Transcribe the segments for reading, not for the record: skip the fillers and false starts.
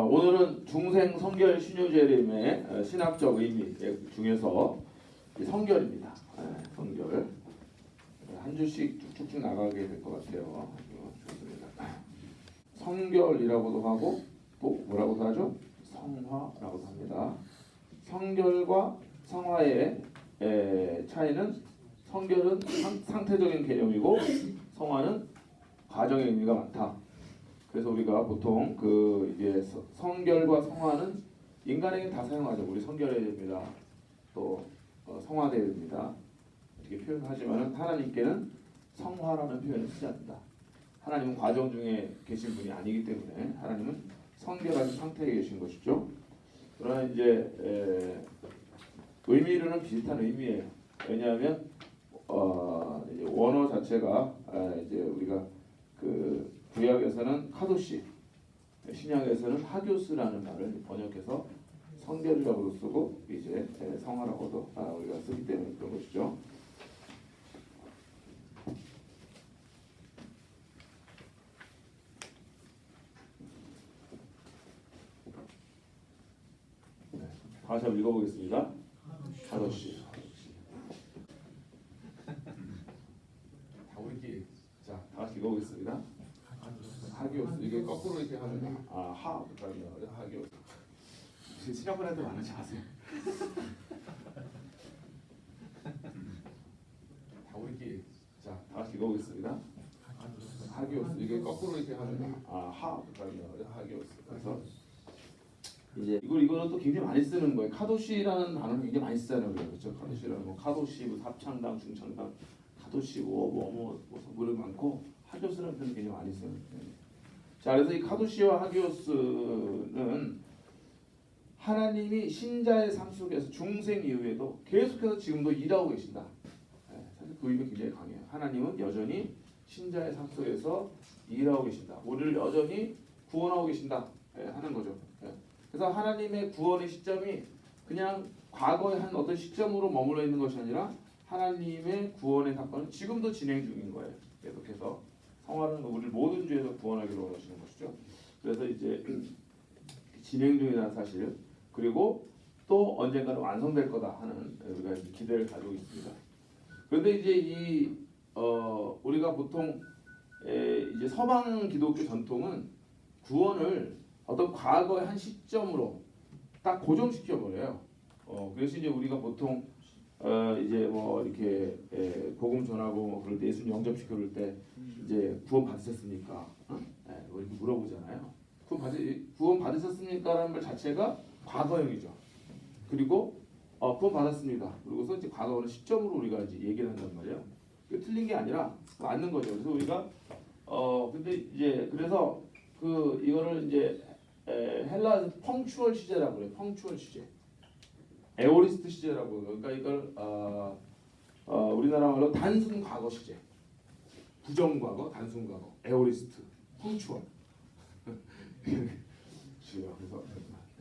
오늘은 중생 성결 신유재림의 신학적 의미 중에서 성결입니다. 성결 한 주씩 쭉쭉쭉 나가게 될 것 같아요. 좋습니다. 성결이라고도 하고 또 뭐라고도 하죠? 성화라고도 합니다. 성결과 성화의 차이는 성결은 상태적인 개념이고 성화는 과정의 의미가 많다. 그래서 우리가 보통 이제 성결과 성화는 인간에게 다 사용하죠. 우리 성결해야 됩니다. 또 성화돼야 됩니다. 이렇게 표현하지만 하나님께는 성화라는 표현을 쓰지 않는다. 하나님은 과정 중에 계신 분이 아니기 때문에 하나님은 성결한 상태에 계신 것이죠. 그러나 이제 의미로는 비슷한 의미예요. 왜냐하면 이제 원어 자체가 이제 우리가 구약에서는 카도시, 신약에서는 하교스라는 말을 번역해서 성결이라고도 쓰고 이제 성화라고도 우리가 쓰기 때문에 그런 것이죠. 다시 한번 읽어보겠습니다. 카도시. 우리끼리 자 다시 읽어보겠습니다. 하기오스 이게 거꾸로 이렇게 하면 하기오스 신학분한테 말하지 마세요. 우리끼리 자 다시 읽어보겠습니다. 하기오스 이게 거꾸로 이렇게 하면 하기오스 그래서 이제 이거는 또 굉장히 많이 쓰는 거예요. 카도시라는 단어를 굉장히 많이 쓰잖아요. 그렇죠? 카도시라는 거 카도시 합창당 중창당 카도시 뭐 많고 하기오스라는 표현 굉장히 많이 써요. 자, 그래서 이 카도시와 하기오스는 하나님이 신자의 삶 속에서 중생 이후에도 계속해서 지금도 일하고 계신다. 사실 그 의미 굉장히 강해요. 하나님은 여전히 신자의 삶 속에서 일하고 계신다. 우리를 여전히 구원하고 계신다 하는 거죠. 그래서 하나님의 구원의 시점이 그냥 과거의 한 어떤 시점으로 머물러 있는 것이 아니라 하나님의 구원의 사건은 지금도 진행 중인 거예요. 계속해서 성화는 우리를 모든 죄에서 구원하기로 원하시는 것이죠. 그래서 이제 진행 중이라는 사실 그리고 또 언젠가는 완성될 거다 하는 우리가 기대를 가지고 있습니다. 그런데 이제 우리가 보통 이제 서방 기독교 전통은 구원을 어떤 과거의 한 시점으로 딱 고정시켜 버려요. 그래서 이제 우리가 보통 이제 뭐 이렇게 복음 전하고 뭐 그럴 때 예수님 영접시켜 그럴 때 이제 구원 받으셨습니까? 뭐 이렇게 물어보잖아요. 구원 받으셨습니까라는 말 자체가 과거형이죠. 그리고 구원 받았습니다. 그리고서 이제 과거 어느 시점으로 우리가 이제 얘기를 한단 말이에요. 이게 틀린 게 아니라 맞는 거죠. 그래서 우리가 근데 이제 그래서 이거를 이제 헬라에서 펑추얼 시제라고 그래요. 펑추얼 시제. 에오리스트 시제라고 그러니까 이걸 우리나라 말로 단순 과거 시제, 부정 과거, 단순 과거, 에오리스트, 펑추얼. 그래서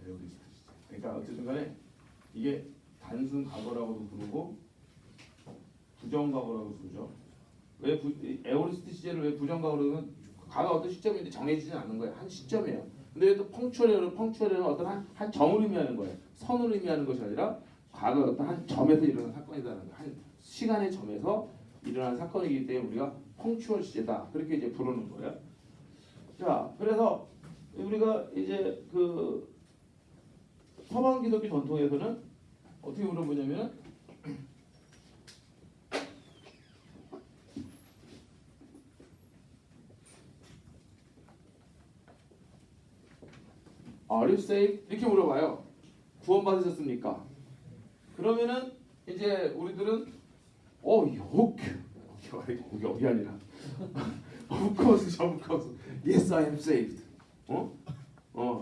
에오리스트 시제. 그러니까 어쨌든간에 이게 단순 과거라고도 부르고 부정 과거라고 부르죠. 왜 에오리스트 시제를 왜 부정 과거로 그러면 과거 어떤 시점인데 정해지지 않는 거예요. 한 시점이에요. 근데 또 펑추얼에는 어떤 한 점을 의미하는 거예요. 선을 의미하는 것이 아니라 과거 어떤 한 점에서 일어난 사건이라는 거예요. 한 시간의 점에서 일어난 사건이기 때문에 우리가 펑추얼 시제다 그렇게 이제 부르는 거예요. 자, 그래서 우리가 이제 서방 기독교 전통에서는 어떻게 물어보냐면은 Are you saved? 이렇게 물어봐요. 구원 받으셨습니까? 그러면은 이제 우리들은 여기 아니라 of course, yes I am saved.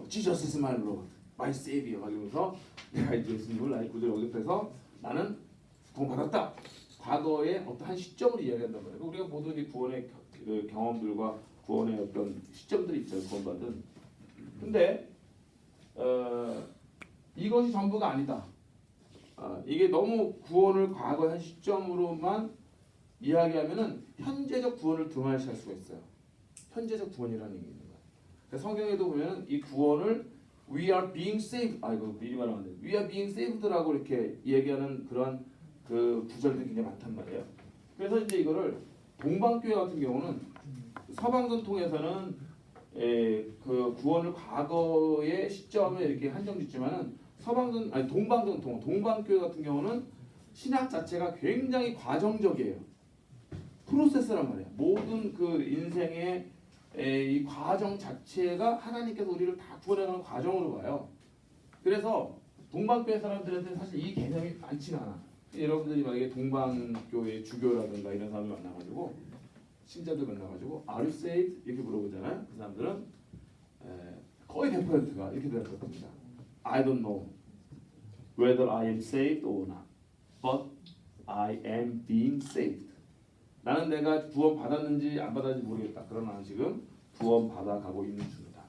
Jesus is my Lord, my Savior. 이러면서 내가 이제 예수님을 나의 구주로 영접해서 나는 구원 받았다. 과거의 어떤 한 시점을 이야기한단 말이에요. 우리가 모든 이 구원의 경험들과 구원의 어떤 시점들이 있잖아요. 구원받은. 근데 이것이 전부가 아니다. 이게 너무 구원을 과거의 한 시점으로만 이야기하면은 현재적 구원을 등한시할 수가 있어요. 현재적 구원이라는 게 있는 거예요. 성경에도 보면은 이 구원을 We are being saved. 이거 미리 말하면 안 돼. We are being saved라고 이렇게 얘기하는 그런 그 구절들이 굉장히 많단 말이에요. 그래서 이제 이거를 동방교회 같은 경우는 서방 전통에서는 그 구원을 과거의 시점에 이렇게 한정짓지만은 동방 전통, 동방교회 같은 경우는 신학 자체가 굉장히 과정적이에요. 프로세스란 말이에요. 모든 그 인생의 이 과정 자체가 하나님께서 우리를 다 구원해가는 과정으로 봐요. 그래서 동방교회 사람들한테는 사실 이 개념이 많지가 않아. 여러분들이 만약에 동방교회 주교라든가 이런 사람을 만나가지고 신자들 만나가지고 Are you saved? 이렇게 물어보잖아요. 그 사람들은 거의 100%가 이렇게 대답할 겁니다. I don't know whether I am saved or not, but I am being saved. 나는 내가 구원 받았는지 안 받았는지 모르겠다. 그러나 나는 지금 구원 받아가고 있는 중이다.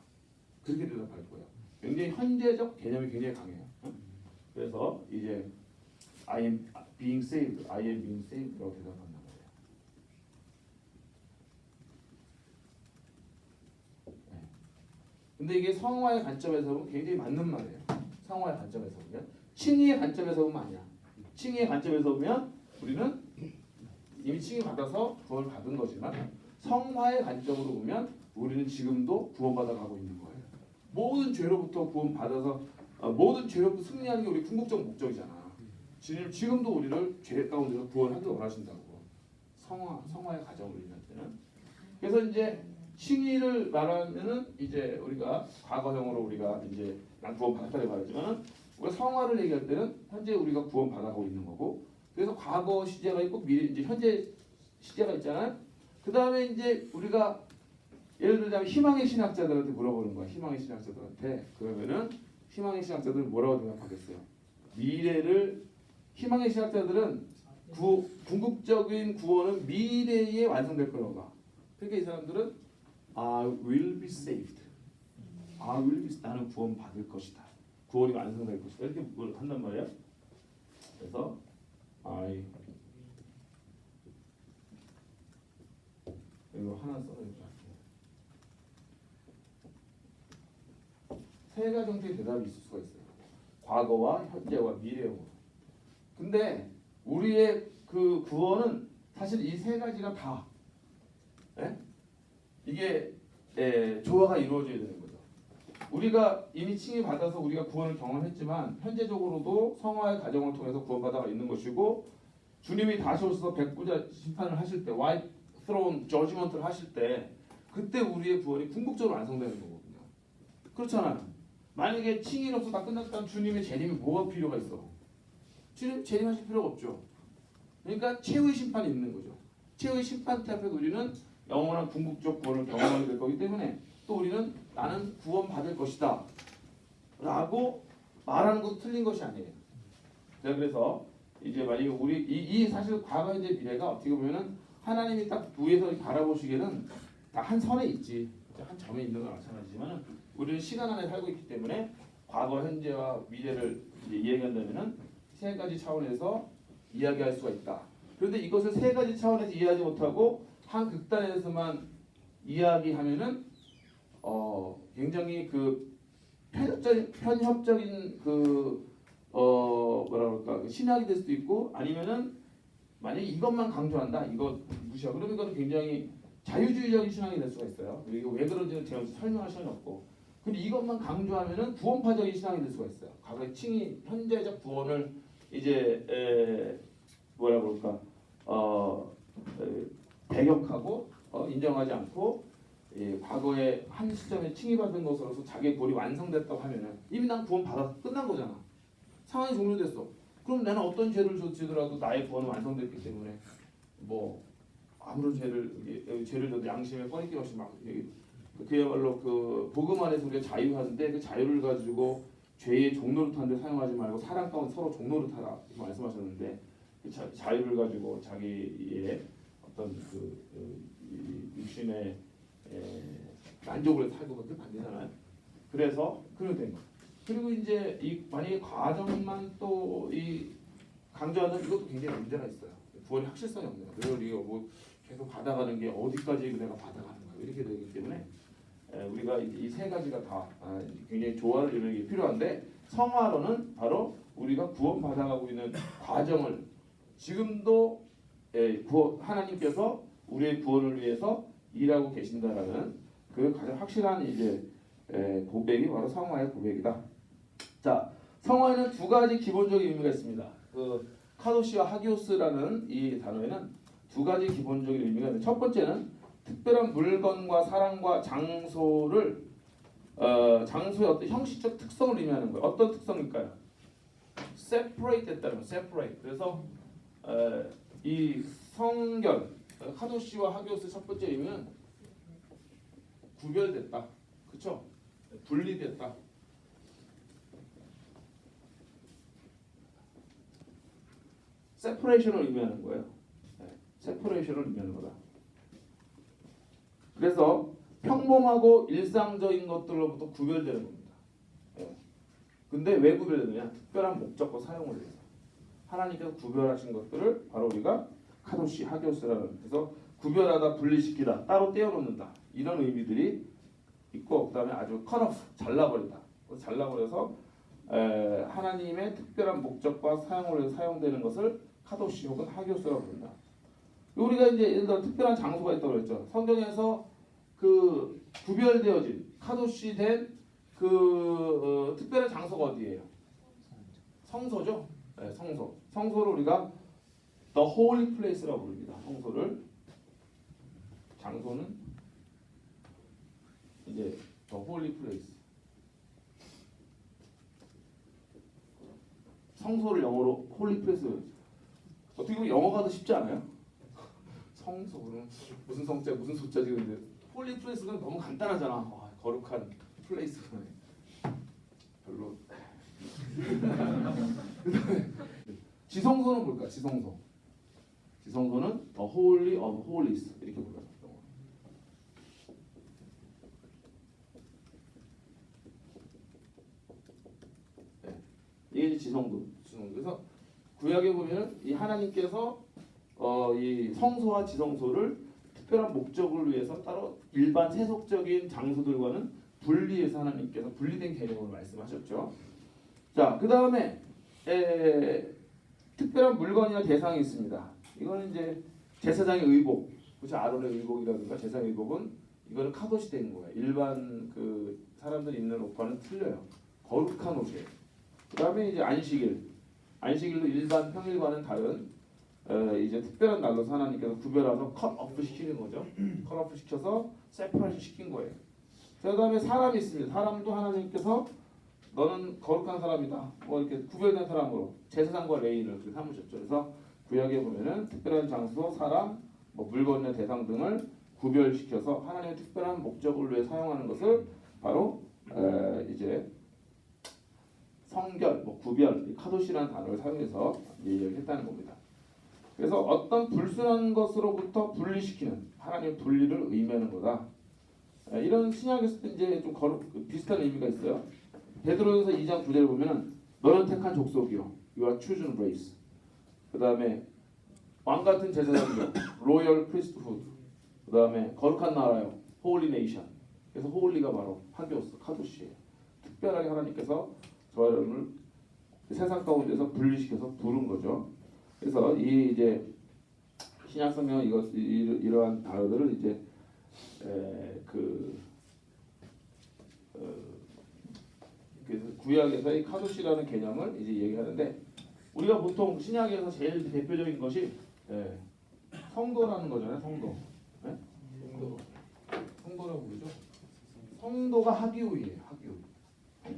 그렇게 대답할 거예요. 굉장히 현재적 개념이 굉장히 강해요. 그래서 이제 I am being saved, I am being saved라고 대답한단 말이에요. 네. 근데 이게 성화의 관점에서 보면 굉장히 맞는 말이에요. 성화의 관점에서 보면, 칭의의 관점에서 보면 아니야. 칭의의 관점에서 보면 우리는 이미 칭의 받아서 구원을 받은 거지만 성화의 관점으로 보면 우리는 지금도 구원받아 가고 있는 거예요. 모든 죄로부터 구원받아서 모든 죄로부터 승리하는 게 우리 궁극적 목적이잖아. 주님 지금도 우리를 죄 가운데서 구원하기 원하신다고. 성화의 과정을 얘기할 때는. 그래서 이제 칭의를 말하면은 이제 우리가 과거형으로 우리가 이제 난 구원 받았다고 말하지만은 우리가 성화를 얘기할 때는 현재 우리가 구원 받아가고 있는 거고. 그래서 과거 시제가 있고 미래 이제 현재 시제가 있잖아요. 그 다음에 이제 우리가 예를 들자면 희망의 신학자들한테 물어보는 거야. 희망의 신학자들한테. 그러면은 희망의 신학자들은 뭐라고 대답하겠어요? 희망의 신학자들은 궁극적인 구원은 미래에 완성될 거라고 봐. 그러니까 이 사람들은 I will be saved. 나는 구원 받을 것이다. 구원이 완성될 것이다. 이렇게 한단 말이에요. 그래서 이거 하나 써야겠다. 세 가지 형태의 대답이 있을 수가 있어요. 과거와 현재와 미래형으로. 근데 우리의 그 구원은 사실 이 세 가지가 다 이게 조화가 이루어져야 되는 거죠. 우리가 이미 칭의 받아서 우리가 구원을 경험했지만 현재적으로도 성화의 과정을 통해서 구원받아가 있는 것이고 주님이 다시 오셔서 백부자 심판을 하실 때 White Throne Judgment를 하실 때 그때 우리의 구원이 궁극적으로 완성되는 거거든요. 그렇잖아요. 만약에 칭의로서 다 끝났다면 주님의 재림이 뭐가 필요가 있어? 주님 재림하실 필요가 없죠. 그러니까 최후의 심판이 있는 거죠. 최후의 심판 때 앞에서 우리는 영원한 궁극적 구원을 경험하게 될 거기 때문에 또 우리는 나는 구원 받을 것이다 라고 말하는 것도 틀린 것이 아니에요. 자, 그래서 이제 만약에 우리 이 사실 과거 현재 미래가 어떻게 보면은 하나님이 딱 위에서 바라보시기에는 다 한 선에 있지, 한 점에 있는 건 마찬가지지만은 우리는 시간 안에 살고 있기 때문에 과거 현재와 미래를 이제 이야기한다면은 세 가지 차원에서 이야기할 수가 있다. 그런데 이것을 세 가지 차원에서 이해하지 못하고 한 극단에서만 이야기하면은 굉장히 그 편협적인 뭐라 그럴까 신학이 될 수도 있고 아니면은 만약에 이것만 강조한다 이거 무시하고 그러면 이거는 굉장히 자유주의적인 신학이 될 수가 있어요. 이게 왜 그런지는 제가 설명할 시간이 없고 근데 이것만 강조하면은 구원파적인 신학이 될 수가 있어요. 과거의 칭의 현재적 구원을 이제 뭐라 그럴까 배격하고 인정하지 않고 과거에 한 시점에 칭의받은 것으로서 자기의 구원이 완성됐다고 하면은 이미 난 구원 받아서 끝난 거잖아. 상황이 종료됐어. 그럼 나는 어떤 죄를 지더라도 나의 구원은 완성됐기 때문에 뭐 아무런 죄를 져도 양심에 꺼리낌 없이 막 그야말로 그 복음 안에서 우리가 자유하는데 그 자유를 가지고 죄의 종노릇하는데 사용하지 말고 사랑 가운데 서로 종노릇하라 이렇게 말씀하셨는데 그 자유를 가지고 자기의 어떤 육신의 만족을 살고 그렇게 반대잖아요. 그래서 그렇게 된 거예요. 그리고 이제 만약에 과정만 또 강조하는 이것도 굉장히 문제가 있어요. 구원의 확실성이 없는 거예요. 늘 이거 뭐 계속 받아가는 게 어디까지 내가 받아가는 거야 이렇게 되기 때문에 우리가 이 세 가지가 다 굉장히 조화를 이루기 필요한데 성화로는 바로 우리가 구원받아가고 있는 과정을 지금도 하나님께서 우리의 구원을 위해서 일하고 계신다라는 그 가장 확실한 이제 고백이 바로 성화의 고백이다. 자, 성화에는 두 가지 기본적인 의미가 있습니다. 그 카도시와 하기오스라는 이 단어에는 두 가지 기본적인 의미가 있는데 첫 번째는 특별한 물건과 사람과 장소를 장소의 어떤 형식적 특성을 의미하는 거예요. 어떤 특성일까요? separate 됐다는 거예요. separate. 그래서 이 성결 카도시와 하기오스 첫 번째 의미는 구별됐다. 그렇죠? 분리됐다. separation을 의미하는 거예요. separation을 의미하는 거다. 그래서 평범하고 일상적인 것들로부터 구별되는 겁니다. 근데 왜 구별되느냐? 특별한 목적과 사용을 위해서. 하나님께서 구별하신 것들을 바로 우리가 카도시, 하기오스라는 그래서 구별하다, 분리시키다, 따로 떼어놓는다 이런 의미들이 있고 그다음에 아주 컷오프, 잘라버리다. 잘라버려서 하나님의 특별한 목적과 사용을 위해서 사용되는 것을 카도시 혹은 하기오스라고 부른다. 우리가 이제 예를 들어 특별한 장소가 있다고 그랬죠. 성경에서 그 구별되어진 카도시 된 그 특별한 장소가 어디예요? 성소죠. 네, 성소. 성소를 우리가 The Holy Place라고 부릅니다. 성소를 장소는 이제 The Holy Place. 성소를 영어로 Holy Place. 어떻게 보면 영어가 더 쉽지 않아요? 성소는 무슨 성자 무슨 소자지 근데 홀리 플레이스는 너무 간단하잖아. 와, 거룩한 플레이스는 별로. 지성소는 뭘까? 지성소. 지성소는 The Holy of Holies 이렇게 불러요. 네. 이게 이제 지성소. 그래서 구약에 보면 이 하나님께서 이 성소와 지성소를 특별한 목적을 위해서 따로 일반 세속적인 장소들과는 분리해서 하나님께서 분리된 개념으로 말씀하셨죠. 자, 그 다음에 특별한 물건이나 대상이 있습니다. 이거는 이제 제사장의 의복, 그렇죠? 아론의 의복이라든가 제사장의 의복은 이거는 카도시 된 거예요. 일반 그 사람들이 입는 옷과는 틀려요. 거룩한 옷이에요. 그 다음에 이제 안식일도 일반 평일과는 다른 이제 특별한 날로 하나님께서 구별해서 컷오프 시키는 거죠. 컷오프 시켜서 세퍼레이션 시킨 거예요. 그 다음에 사람이 있습니다. 사람도 하나님께서 너는 거룩한 사람이다. 뭐 이렇게 구별된 사람으로 제사장과 레위인을 그렇게 삼으셨죠. 그래서 구약에 보면은 특별한 장소, 사람, 뭐 물건의 대상 등을 구별시켜서 하나님의 특별한 목적을 위해 사용하는 것을 바로 이제 성결, 뭐 구별, 카도시라는 단어를 사용해서 얘기를 했다는 겁니다. 그래서 어떤 불순한 것으로부터 분리시키는 하나님의 분리를 의미하는 거다. 이런 신약에서도 이제 좀 비슷한 의미가 있어요. 베드로전서 2장 9절을 보면은 너는 택한 족속이요, you are chosen race. 그 다음에 왕 같은 제사장이요, royal priesthood. 그 다음에 거룩한 나라요, holy nation. 그래서 holy가 바로 하기오스, 카도시예요. 특별하게 하나님께서 저와 여러분을 세상 가운데서 분리시켜서 부른 거죠. 그래서 이 이제 신약 성경 이러한 단어들을 이제 그래서 구약에서의 카도시라는 개념을 이제 얘기하는데 우리가 보통 신약에서 제일 대표적인 것이 성도라는 거잖아요. 성도. 네? 성도라고 부르죠. 성도가 하기오이에요. 하기오.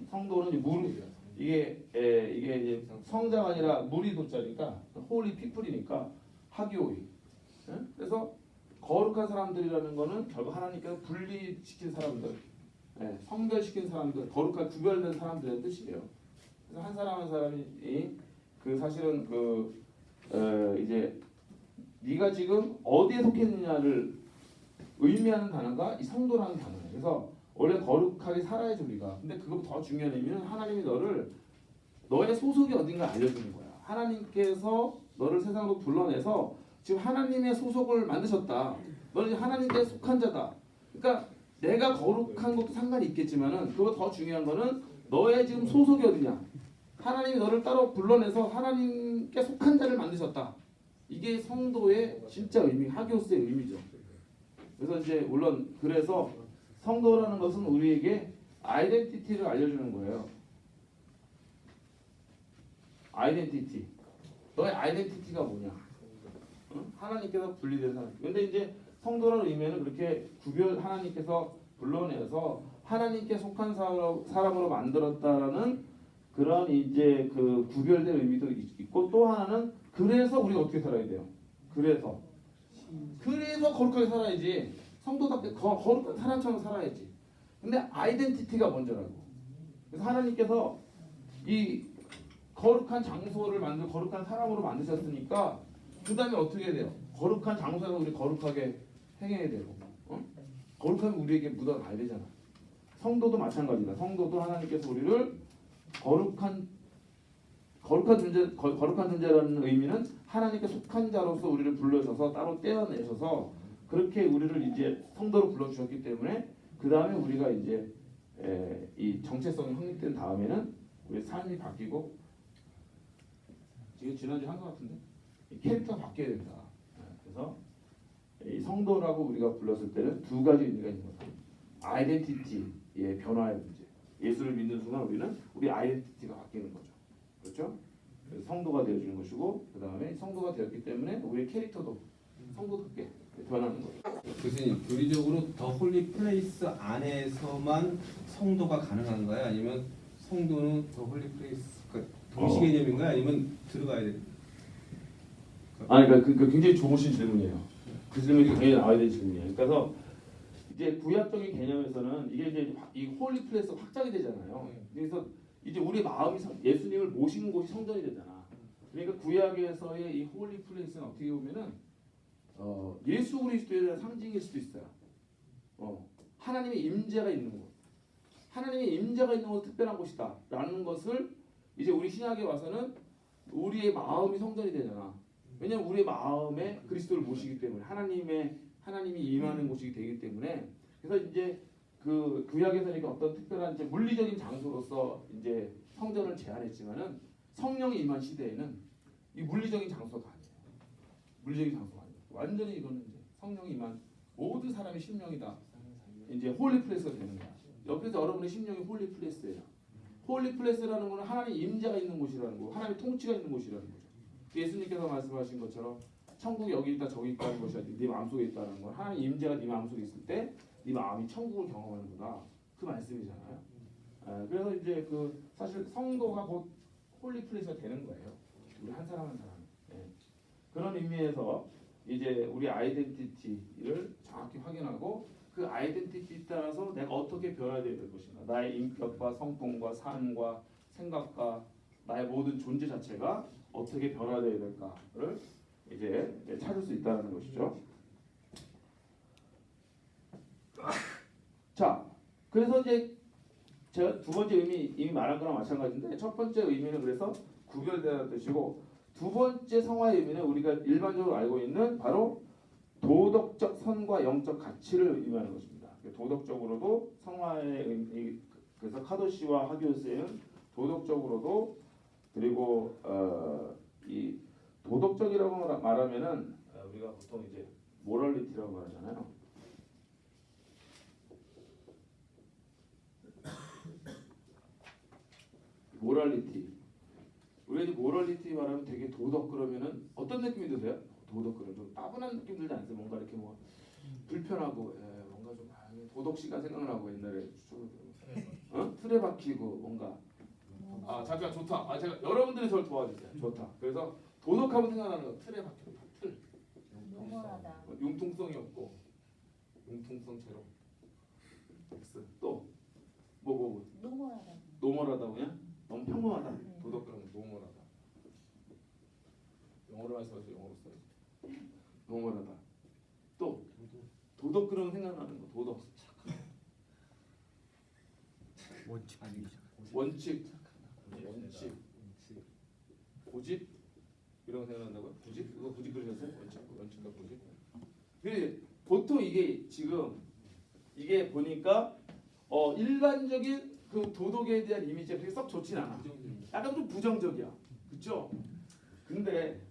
성도는 이제 무릎이에요. 이게 이제 성자가 아니라 무리도자니까 홀리 피플이니까 하기오이. 그래서 거룩한 사람들이라는 거는 결국 하나님께서 분리시킨 사람들, 성별시킨 사람들, 거룩한 구별된 사람들의 뜻이에요. 그래서 한 사람 한 사람이 그 사실은 이제 네가 지금 어디에 속했느냐를 의미하는 단어가 이 성도라는 단어예요. 그래서 원래 거룩하게 살아야지 우리가. 근데 그것보다 더 중요한 의미는 하나님이 너의 소속이 어딘가 알려주는 거야. 하나님께서 너를 세상으로 불러내서 지금 하나님의 소속을 만드셨다. 너는 이제 하나님께 속한 자다. 그러니까 내가 거룩한 것도 상관이 있겠지만은 그거 더 중요한 거는 너의 지금 소속이 어디냐. 하나님이 너를 따로 불러내서 하나님께 속한 자를 만드셨다. 이게 성도의 진짜 의미, 하기오스의 의미죠. 그래서 이제 물론 그래서 성도라는 것은 우리에게 아이덴티티를 알려주는 거예요. 아이덴티티. 너의 아이덴티티가 뭐냐? 응? 하나님께서 분리된 사람. 근데 이제 성도라는 의미는 그렇게 하나님께서 불러내서 하나님께 속한 사람으로 만들었다라는 그런 이제 그 구별된 의미도 있고 또 하나는 그래서 우리가 어떻게 살아야 돼요? 그래서 거룩하게 살아야지. 성도답게 거룩한 사람처럼 살아야지. 근데 아이덴티티가 먼저라고. 그래서 하나님께서 이 거룩한 장소를 만들고 거룩한 사람으로 만드셨으니까 그 다음에 어떻게 돼요? 거룩한 장소에서 우리 거룩하게 행해야 되고 거룩하면 우리에게 묻어나야 되잖아. 성도도 마찬가지다. 성도도 하나님께서 우리를 거룩한 존재라는 의미는 하나님께 속한 자로서 우리를 불러셔서 따로 떼어내셔서 그렇게 우리를 이제 성도로 불러주셨기 때문에 그 다음에 우리가 이제 이 정체성이 확립된 다음에는 우리 삶이 바뀌고 지금 지난주에 한 것 같은데 캐릭터가 바뀌어야 된다. 그래서 이 성도라고 우리가 불렀을 때는 두 가지 의미가 있는 거다. 아이덴티티의 변화의 문제. 예수를 믿는 순간 우리는 우리 아이덴티티가 바뀌는 거죠. 그렇죠? 그래서 성도가 되어주는 것이고 그 다음에 성도가 되었기 때문에 우리의 캐릭터도 성도답게 변하는 거죠. 교수님, 교리적으로 더 홀리 플레이스 안에서만 성도가 가능한가요? 아니면 성도는 더 홀리 플레이스 동시 개념인가요? 아니면 들어가야 돼요? 아니 그러니까 굉장히 좋으신 질문이에요. 그 질문이 굉장히 나와야 될 질문이에요. 그래서 이제 구약적인 개념에서는 이게 이제 이 홀리 플레이스가 확장이 되잖아요. 그래서 이제 우리 마음이 예수님을 모신 곳이 성전이 되잖아. 그러니까 구약에서의 이 홀리 플레이스는 어떻게 보면은 예수 그리스도에 대한 상징일 수도 있어요. 하나님의 임재가 있는 곳, 하나님의 임재가 있는 곳은 특별한 곳이다라는 것을 이제 우리 신약에 와서는 우리의 마음이 성전이 되잖아. 왜냐하면 우리의 마음에 그리스도를 모시기 때문에 하나님이 임하는 곳이기 되기 때문에 그래서 이제 그 구약에서는 어떤 특별한 이제 물리적인 장소로서 이제 성전을 제한했지만은 성령이 임한 시대에는 이 물리적인 장소가 아니에요. 물리적인 장소가 아니에요. 완전히 이거는 이제 성령이 임한 모든 사람의 심령이다. 이제 홀리 플레이스가 되는 거야. 옆에서 여러분의 심령이 홀리 플레이스예요. 홀리 플레이스라는 것은 하나님 임재가 있는 곳이라는 거, 하나님의 통치가 있는 곳이라는 거죠. 예수님께서 말씀하신 것처럼 천국이 여기 있다 저기 있다는 것이 아니라 네 마음속에 있다는 건 하나님 임재가 네 마음속에 있을 때 네 마음이 천국을 경험하는 거다. 그 말씀이잖아요. 그래서 이제 그 사실 성도가 곧 홀리 플레이스가 되는 거예요. 우리 한 사람 한 사람. 그런 의미에서 이제 우리 아이덴티티를 정확히 확인하고 그 아이덴티티에 따라서 내가 어떻게 변화되어야 될 것인가. 나의 인격과 성품과 삶과 생각과 나의 모든 존재 자체가 어떻게 변화되어야 될까를 이제 찾을 수 있다는 것이죠. 자, 그래서 이제 제가 두 번째 의미 이미 말한 거랑 마찬가지인데 첫 번째 의미는 그래서 구별되는 뜻이고 두 번째 성화의 의미는 우리가 일반적으로 알고 있는 바로 도덕적 선과 영적 가치를 의미하는 것입니다. 도덕적으로도 성화의 의미, 그래서 카도시와 하기오스에는 도덕적으로도 그리고 이 도덕적이라고 말하면은 우리가 보통 이제 모럴리티라고 말하잖아요. 모럴리티. 우리가 이제 모럴리티 말하면 되게 도덕 그러면은 어떤 느낌이 드세요? 도덕 그러면 좀 따분한 느낌 들지 않으세요? 뭔가 이렇게 뭐 불편하고 뭔가 좀 도덕 시간 생각나고 옛날에 틀에 박히고 뭔가 잠깐 좋다. 제가 여러분들이 저를 도와주세요. 좋다. 그래서 도덕하면 생각나는 거 틀에 박히고 틀. 노멀하다. 융통성이 없고 융통성 제로. X 또 뭐 노멀하다. 노멀하다고요? 너무 평범하다. 도덕 그런 거 노멀하다. 영어로 말씀하세요. 영어로 써야지. 노멀하다. 또 도덕 그런 생각나는 거. 도덕 원칙 고집 이런 거 생각난다고요? 고집? 그거 고집 그러셨어요? 원칙과 고집. 근데 보통 이게 지금 이게 보니까 일반적인 그 도덕에 대한 이미지가 그렇게 썩 좋진 않아. 약간 좀 부정적이야. 그렇죠? 근데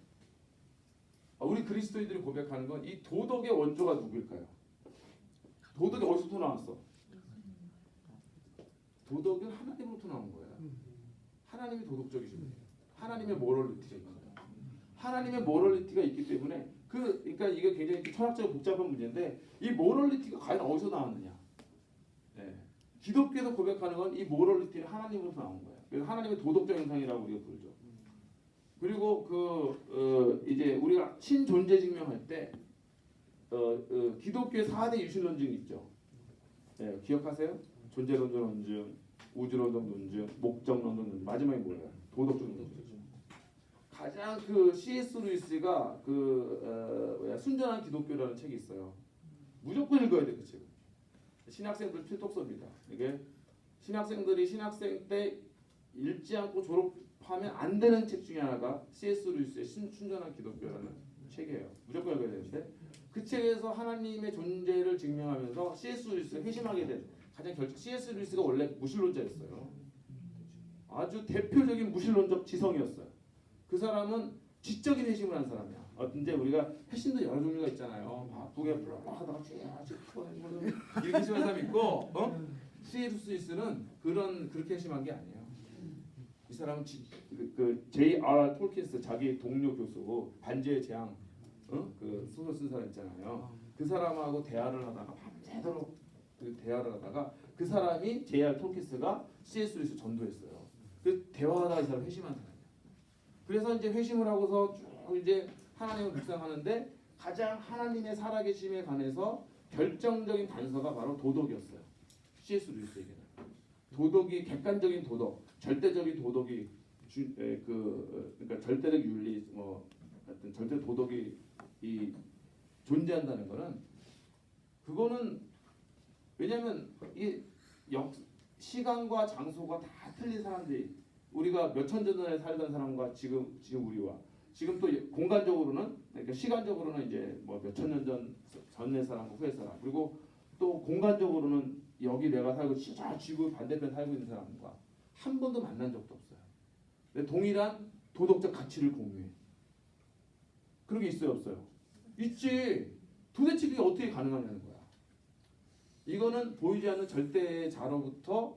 우리 그리스도인들이 고백하는 건 이 도덕의 원조가 누구일까요? 도덕이 어디서부터 나왔어? 도덕은 하나님으로부터 나온 거야. 하나님이 도덕적이신 분이에요. 하나님의 모럴리티가 있는 거야. 하나님의 모럴리티가 있기 때문에 그러니까 이게 굉장히 철학적으로 복잡한 문제인데 이 모럴리티가 과연 어디서 나왔느냐? 네. 기독교에서 고백하는 건 이 모럴리티는 하나님으로부터 나온 거예요. 그래서 하나님의 도덕적 형상이라고 우리가 부르죠. 그리고 이제 우리가 신존재 증명할 때 기독교의 4대 유실론증이 있죠. 네, 기억하세요? 존재론적 논증, 우주론적 논증, 목적론적 논증, 마지막에 뭐예요? 도덕적 논증이죠. 가장 C.S. 루이스가 순전한 기독교라는 책이 있어요. 무조건 읽어야 돼 그 책은. 신학생들 필독서입니다. 이게 신학생들이 신학생 때 읽지 않고 졸업하면 안 되는 책 중에 하나가 C.S. 루이스의 순전한 기독교라는 책이에요. 무조건 읽어야 되는데 그 책에서 하나님의 존재를 증명하면서 C.S. 루이스가 회심하게 된 가장 C.S. 루이스가 원래 무신론자였어요. 아주 대표적인 무신론적 지성이었어요. 그 사람은 지적인 회심을 한 사람이야. 근데 우리가 회심도 여러 종류가 있잖아요. 바쁘게 하다가 이렇게 회심한 사람이 있고, C.S. 루이스는 그렇게 회심한 게 아니에요. 이 사람은 J.R.R. 톨킨스 자기 동료 교수 반지의 제왕 그 소설 쓴 사람 있잖아요. 그 사람하고 대화를 하다가 밤새도록 대화를 하다가 그 사람이 J.R.R. 톨킨스가 C.S. 루이스 전도했어요. 그 대화하다가 이 사람 회심한 사람이에요. 그래서 이제 회심을 하고서 쭉 이제 하나님을 묵상하는데 가장 하나님의 살아계심에 관해서 결정적인 단서가 바로 도덕이었어요. C.S. 루이스에게는 도덕이 객관적인 도덕, 절대적인 도덕이 그러니까 절대적 윤리 같은 절대 도덕이 존재한다는 거는 그거는 왜냐하면 이 시간과 장소가 다 틀린 사람들이 우리가 몇천 년 전에 살던 사람과 지금 우리와 지금 또 공간적으로는 그러니까 시간적으로는 이제 뭐 몇천 년 전의 사람과 후의 사람 그리고 또 공간적으로는 여기 내가 살고 진짜 지구 반대편 살고 있는 사람과 한 번도 만난 적도 없어요. 근데 동일한 도덕적 가치를 공유해. 그런 게 있어요, 없어요? 있지. 도대체 그게 어떻게 가능하냐는 거야. 이거는 보이지 않는 절대의 자로부터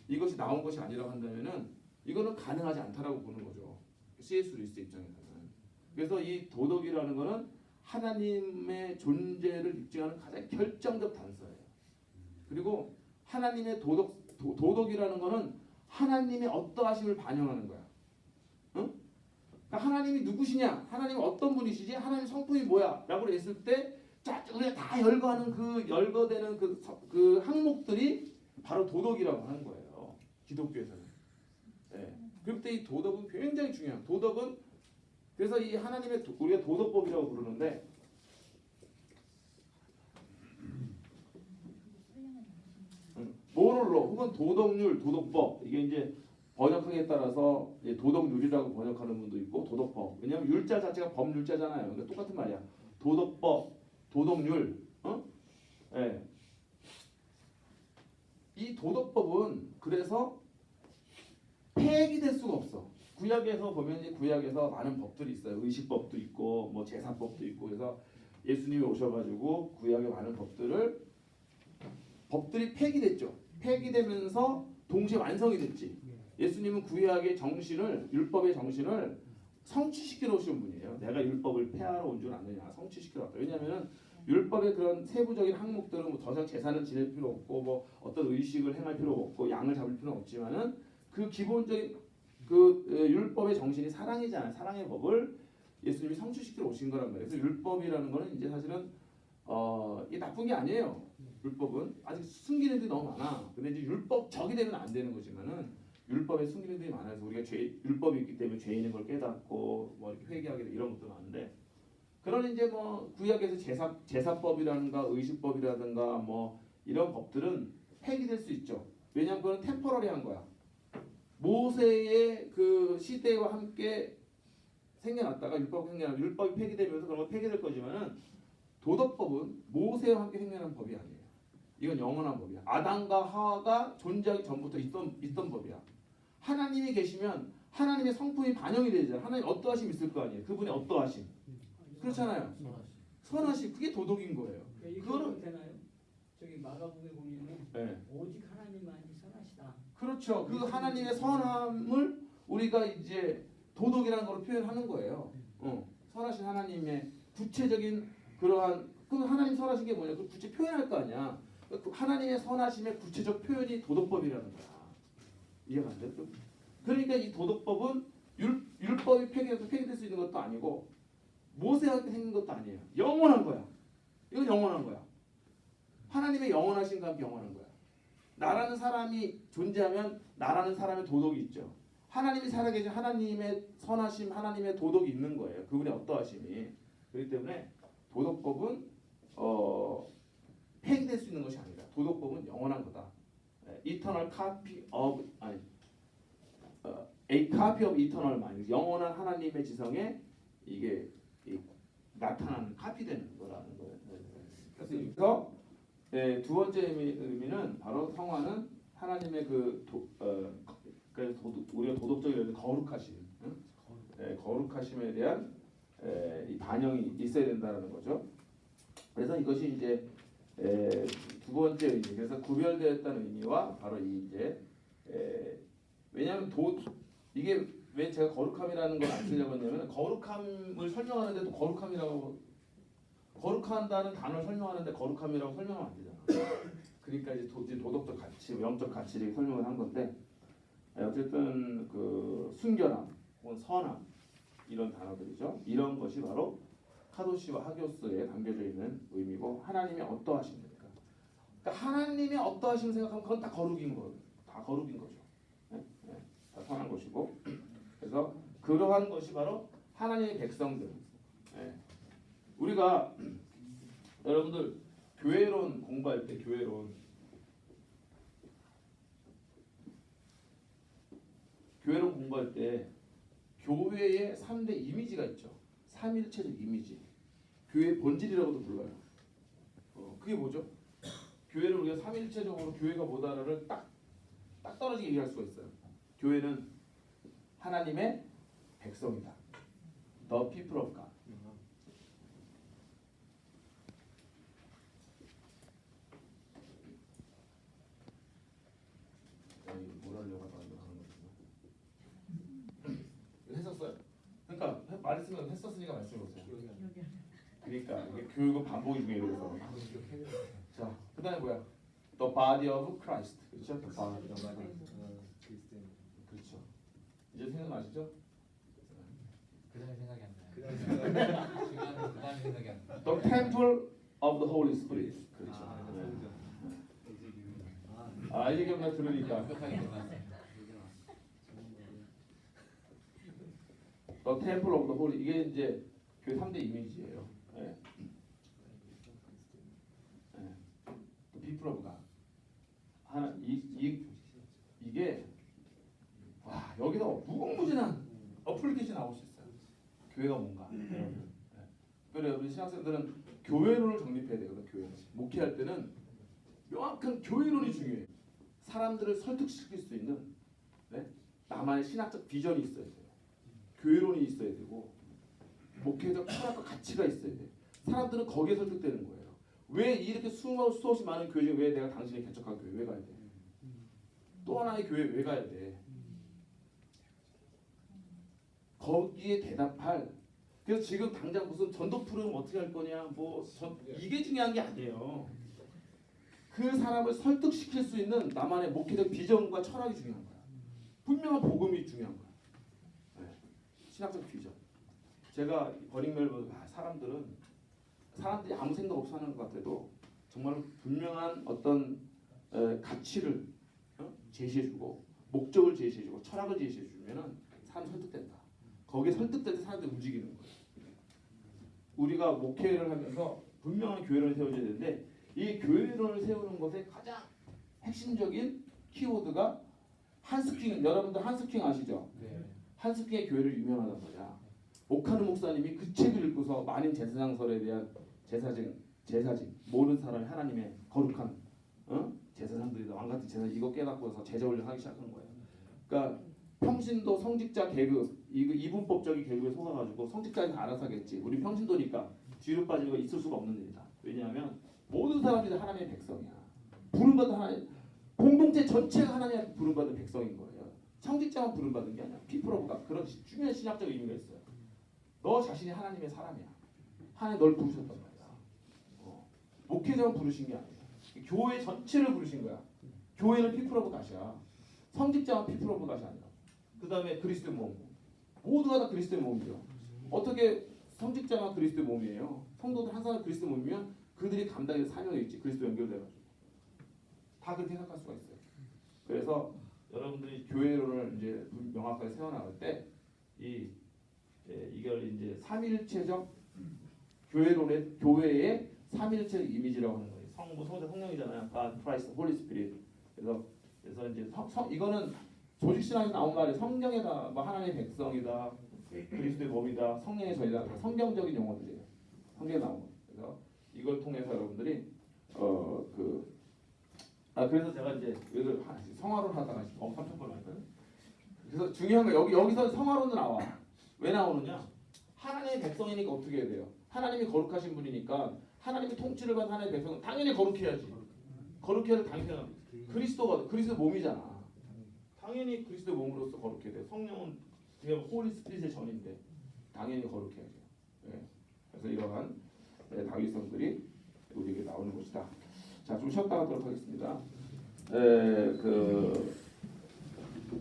이것이 나온 것이 아니라고 한다면은 이거는 가능하지 않다라고 보는 거죠. C.S. 루이스 입장에서는. 그래서 이 도덕이라는 거는 하나님의 존재를 입증하는 가장 결정적 단서예요. 그리고 하나님의 도덕이라는 거는 하나님의 어떠하심을 반영하는 거야. 응? 그러니까 하나님이 누구시냐? 하나님이 어떤 분이시지? 하나님 성품이 뭐야? 라고 했을 때 자, 우리가 다 열거하는 열거되는 그 항목들이 바로 도덕이라고 하는 거예요. 기독교에서는. 네. 그때 이 도덕은 굉장히 중요해요. 도덕은 그래서 이 하나님의 우리가 도덕법이라고 부르는데 모럴로 혹은 도덕률, 도덕법 이게 이제 번역하기에 따라서 도덕률이라고 번역하는 분도 있고 도덕법 왜냐하면 율자 자체가 법률자잖아요. 그러니까 똑같은 말이야. 도덕법, 도덕률, 네. 이 도덕법은 그래서 폐기될 수가 없어. 구약에서 보면 이제 구약에서 많은 법들이 있어요. 의식법도 있고 뭐 제사법도 있고 그래서 예수님이 오셔가지고 구약의 많은 법들이 폐기됐죠. 폐기되면서 동시에 완성이 됐지. 예수님은 구약의 정신을 율법의 정신을 성취시키러 오신 분이에요. 내가 율법을 폐하러 온 줄 아느냐 성취시키러 왔다. 왜냐하면 율법의 그런 세부적인 항목들은 뭐 더 이상 제사를 지낼 필요 없고 뭐 어떤 의식을 행할 필요 없고 양을 잡을 필요는 없지만은 그 기본적인 율법의 정신이 사랑이잖아요. 사랑의 법을 예수님이 성취시키러 오신 거란 말이에요. 그래서 율법이라는 거는 이제 사실은 이게 나쁜 게 아니에요. 율법은 아직 숨기는 일들이 너무 많아. 근데 이제 율법적이 되면 안 되는 거지만은 율법에 숨기는 일들이 많아서 우리가 율법이 있기 때문에 죄인인 걸 깨닫고 뭐 이렇게 회개하게 되고 이런 것도 많은데 그런 이제 뭐 구약에서 제사법이라든가 의식법이라든가 뭐 이런 법들은 폐기될 수 있죠. 왜냐하면 그건 템포러리한 거야. 모세의 그 시대와 함께 생겨났다가 율법이 폐기되면서 그런 거 폐기될 거지만은 도덕법은 모세와 함께 생겨난 법이 아니에요. 이건 영원한 법이야. 아담과 하와가 존재하기 전부터 있던 법이야. 하나님이 계시면 하나님의 성품이 반영이 되잖아. 하나님 어떠하심 있을 거 아니에요. 그분의 어떠하심. 그렇잖아요. 선하심. 그게 도덕인 거예요. 이거는 되나요? 저기 마가복에 보면은 네. 오직 하나님만이 선하시다. 그렇죠. 그 하나님의 선함을 우리가 이제 도덕이라는 걸로 표현하는 거예요. 선하신 하나님의 구체적인 그러한 그 하나님 선하신 게 뭐냐? 그 구체 표현할 거 아니야. 그 하나님의 선하심의 구체적 표현이 도덕법이라는 거야. 이해가 안 돼? 그러니까 이 도덕법은 율법이 폐기될 수 있는 것도 아니고 모세한테 생긴 것도 아니에요. 영원한 거야. 이건 영원한 거야. 하나님의 영원하신과 함께 영원한 거야. 나라는 사람이 존재하면 나라는 사람의 도덕이 있죠. 하나님이 살아계신 하나님의 선하심, 하나님의 도덕이 있는 거예요. 그분의 어떠하심이. 그렇기 때문에 도덕법은 폐기될 수 있는 것이 아니다. 도덕법은 영원한 거다. Eternal copy of a copy of eternal mind. 영원한 하나님의 지성에 이게 나타나는 카피되는 거라는 거예요. 그래서 두 번째 의미는 바로 성화는 하나님의 우리가 도덕적인 거룩하심, 거룩하심에 대한 이 반영이 있어야 된다는 거죠. 그래서 이것이 이제 두 번째 의미. 그래서 구별되었다는 의미와 바로 이 이제 왜냐하면 이게 왜 제가 거룩함이라는 걸 안 쓰려고 했냐면 거룩함을 설명하는데도 거룩한다는 단어를 설명하는데 거룩함이라고 설명하면 안 되잖아. 그러니까 이제 도덕적 가치, 영적 가치를 설명을 한 건데 어쨌든 그 순결함 혹은 선함 이런 단어들이죠. 이런 것이 바로 카도시와 하기오스에 담겨져 있는 의미고 하나님의 어떠하심입니까? 그러니까 하나님의 어떠하심 생각하면 그건 다 거룩인 거예요. 다 거룩인 거죠. 다 선한 것이고 그래서 그러한 것이 바로 하나님의 백성들. 우리가 여러분들 교회론 공부할 때 교회론 공부할 때 교회의 3대 이미지가 있죠. 삼일체적 이미지. 교회의 본질이라고도 불러요. 그게 뭐죠? 교회를 우리가 삼일체적으로 교회가 뭐다를 딱 떨어지게 얘기할 수가 있어요. 교회는 하나님의 백성이다. The people of God. 뭘 하려고 하는 거지? 했었어요? 그러니까 말씀을 했었으니까 말씀해보세요. 그러니까 이게 교육은 반복이 중요해요. 그래서 자, 그 다음에 뭐야? The body of Christ. 그렇죠? The body of Christ. 그렇죠. 이제 생각나시죠? 그 다음에 생각이 안 나요. 그 다음에 중요한 건 그 다음에 생각이 안 나요. The temple of the Holy Spirit. 그렇죠. 이 얘기 나 들으니까. 완벽하게 끝났어요. The temple of the Holy. 이게 이제 그 3대 이미지예요. The people of God. 이게 와 여기다 무궁무진한 어플리케이션 나올 수 있어요. 교회가 뭔가. 그래 우리 신학생들은 교회론을 정립해야 되거든. 교회 목회할 때는 명확한 교회론이 중요해. 사람들을 설득시킬 수 있는 나만의 신학적 비전이 있어야 돼요. 교회론이 있어야 되고 목회적 철학과 가치가 있어야 돼. 사람들은 거기에 설득되는 거예요. 왜 이렇게 수없이 많은 교회 중에 왜 내가 당신의 개척한 교회 왜 가야 돼? 또 하나의 교회 왜 가야 돼? 거기에 대답할. 그래서 지금 당장 무슨 전도 프로그램 어떻게 할 거냐 이게 중요한 게 아니에요. 그 사람을 설득시킬 수 있는 나만의 목회적 비전과 철학이 중요한 거야. 분명한 복음이 중요한 거야. 신학적 비전. 제가 버닝멜 사람들이 아무 생각 없이 사는 것 같아도 정말 분명한 어떤 가치를 제시해주고 목적을 제시해주고 철학을 제시해주면은 사람이 설득된다. 거기에 설득될 때 사람들이 움직이는 거예요. 우리가 목회를 하면서 분명한 교회론을 세워줘야 되는데 이 교회론을 세우는 것의 가장 핵심적인 키워드가 한스킹. 여러분들 한스킹 아시죠? 네. 한스킹의 교회를 유명하단 말이야. 오카누 목사님이 그 책을 읽고서 만인 제사장설에 대한 제사직 모든 사람이 하나님의 거룩한 제사장들이 왕 같은 제사 이거 깨닫고서 제자 훈련하기 시작한 거예요. 그러니까 평신도 성직자 계급 이분법적인 계급에 속아가지고 성직자는 알아서 하겠지. 우리 평신도니까 뒤로 빠지고 있을 수가 없는 일이다. 왜냐하면 모든 사람들이 하나님의 백성이야. 부름받은 하나님 공동체 전체가 하나님 부름받은 백성인 거예요. 성직자만 부름받은 게 아니야. people of God 그런 중요한 신학적 의미가 있어요. 너 자신이 하나님의 사람이야. 하나님 널 부르셨단 말이야. 목회자만 부르신 게 아니야. 교회 전체를 부르신 거야. 교회는 people of God이야. 성직자만 people of God이 아니라. 그 다음에 그리스도의 몸. 모두가 다 그리스도의 몸이죠. 어떻게 성직자가 그리스도의 몸이에요? 성도들 항상 그리스도의 몸이면 그들이 감당할 사명이 있지. 그리스도 연결돼가지고. 다 그렇게 생각할 수가 있어요. 그래서 여러분들이 교회론을 이제 명확하게 세워나갈 때 이걸 이제 삼일체적 교회의 삼일체적 이미지라고 하는 거예요. 성부, 성자, 성령이잖아요. God, Christ, Holy Spirit. 그래서 이제 이거는 조직 신학에 나온 말이 성령이다, 뭐 하나님의 백성이다, 그리스도의 몸이다, 성령의 전이다. 성경적인 용어들이에요. 성경에 나온 거. 그래서 이걸 통해서 여러분들이 그래서 제가 이제 여기서 성화론 하다가 깜짝 놀랐거든요. 그래서 중요한 거 여기서 성화론은 나와. 왜 나오느냐? 하나님의 백성이니까 어떻게 해야 돼요? 하나님이 거룩하신 분이니까 하나님이 통치를 받은 하나님의 백성은 당연히 거룩해야지. 거룩해야 당연한 그리스도 몸이잖아. 당연히 그리스도 몸으로서 거룩해야 돼. 성령은 그냥 홀리 스피릿의 전인데 당연히 거룩해야죠. 네. 그래서 이러한 다윗성들이 우리에게 나오는 것이다. 자, 좀 쉬었다 가도록 하겠습니다. 그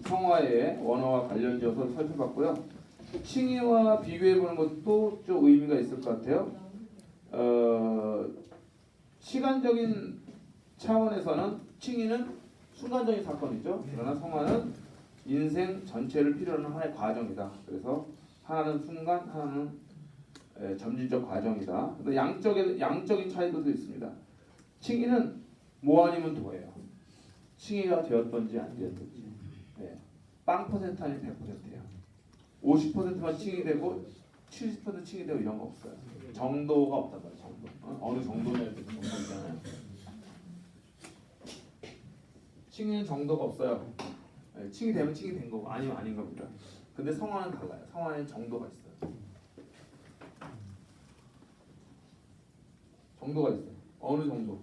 성화의 원어와 관련지어서 살펴봤고요. 칭의와 비교해 보는 것도 좀 의미가 있을 것 같아요. 시간적인 차원에서는 칭의는 순간적인 사건이죠. 그러나 성화는 인생 전체를 필요로 하는 하나의 과정이다. 그래서 하나는 순간, 하나는 점진적 과정이다. 양적인 차이도 있습니다. 칭의는 뭐 아니면 도예요. 칭의가 되었던지 안 되었던지. 빵 퍼센트 아니면 100%예요. 50%만 칭의되고 70% 칭의되고 이런 거 없어요. 정도가 없단 말이에요. 정도. 어느 정도냐 정도잖아요. 칭의는 정도가 없어요. 칭의되면 칭의된 거고 아니면 아닌 겁니다. 근데 성화는 달라요. 성화에는 정도가 있어요. 정도가 있어요. 어느 정도.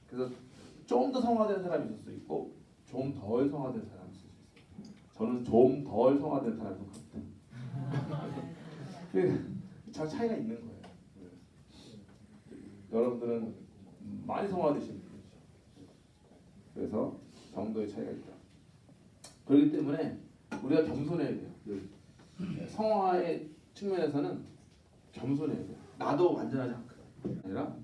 그래서 좀 더 성화된 사람이 있을 수 있고 좀 덜 성화된 사람이 있을 수 있어요. 저는 좀 덜 성화된 사람이 같아요. 저 차이가 있는 거예요. 여러분들은 많이 성화되신 분이죠. 그래서 정도의 차이가 있다. 그렇기 때문에 우리가 겸손해야 돼요. 성화의 측면에서는 겸손해야 돼요. 나도 완전하지 않거든. 아니라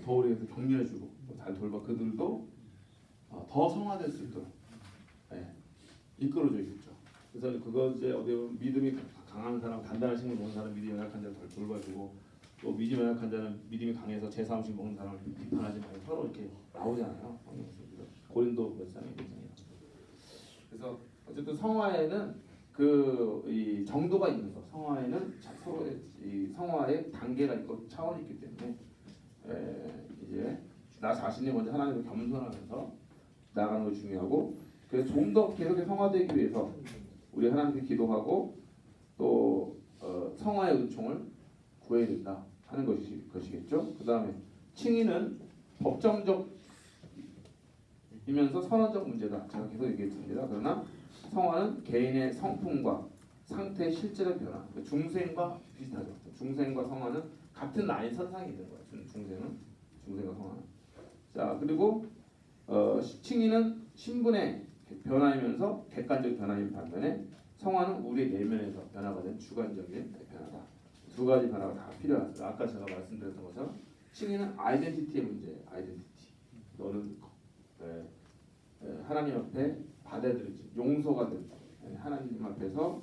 더 우리에서 격려해주고 잘 돌봐 그들도 더 성화될 수 있도록 이끌어줘야겠죠. 그래서 그거 이제 어디 보면 믿음이 강한 사람, 단단한 식물 먹는 사람, 믿음이 연약한 자를 덜 돌봐주고 또 믿음이 연약한 자는 믿음이 강해서 제사 음식 먹는 사람을 비판하지 말고 서로 이렇게 나오잖아요. 고린도 몇 장에 있잖아요. 그래서 어쨌든 성화에는 이 정도가 있는 거. 성화에는 서로의 이 성화의 단계가 있고 차원이 있기 때문에 이제 나 자신이 먼저 하나님을 겸손하면서 나아가는 것이 중요하고 그래서 좀 더 계속해서 성화되기 위해서 우리 하나님께 기도하고 또 성화의 은총을 구해야 된다 하는 것이겠죠. 그 다음에 칭의는 법정적이면서 선언적 문제다. 제가 계속 얘기했습니다. 그러나 성화는 개인의 성품과 상태의 실제적 변화, 중생과 비슷하죠. 중생과 성화는 같은 라인 선상에 있는 거예요. 중생과 성화는. 자, 그리고 칭의는 신분의 변화이면서 객관적 변화인 반면에 성화는 우리의 내면에서 변화가 된 주관적인 변화다. 두 가지 변화가 다 필요하다. 아까 제가 말씀드렸던 것처럼 칭의는 아이덴티티의 문제예요. 아이덴티티. 너는 하나님 앞에 받아들이지 용서가 되고 하나님 앞에서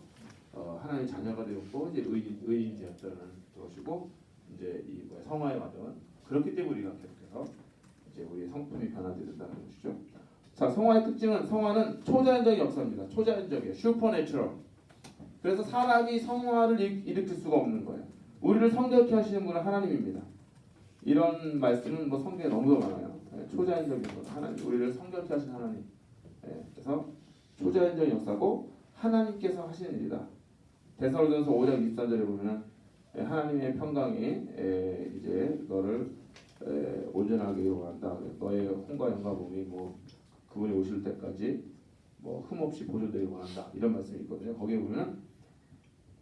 하나님의 자녀가 되었고 이제 의인이 되었다는 것이고 이제 이 성화의 과정은 그렇기 때문에 우리가 계속해서 이제 우리의 성품이 변화된다는 것이죠. 자, 성화의 특징은 성화는 초자연적인 역사입니다. 초자연적이에요. 슈퍼내추럴. 그래서 사람이 성화를 일으킬 수가 없는 거예요. 우리를 성결케 하시는 분은 하나님입니다. 이런 말씀은 뭐 성경에 너무 많아요. 초자연적인 것, 하나님 우리를 성결케 하신 하나님. 그래서 초자연적인 역사고 하나님께서 하시는 일이다. 데살로니가서 5장 23절에 보면은 하나님의 평강이 이제 너를 온전하게 이루어간다. 너의 혼과 영과 몸이 뭐 그분이 오실 때까지 뭐 흠없이 보존되길 원한다. 이런 말씀이 있거든요. 거기에 보면은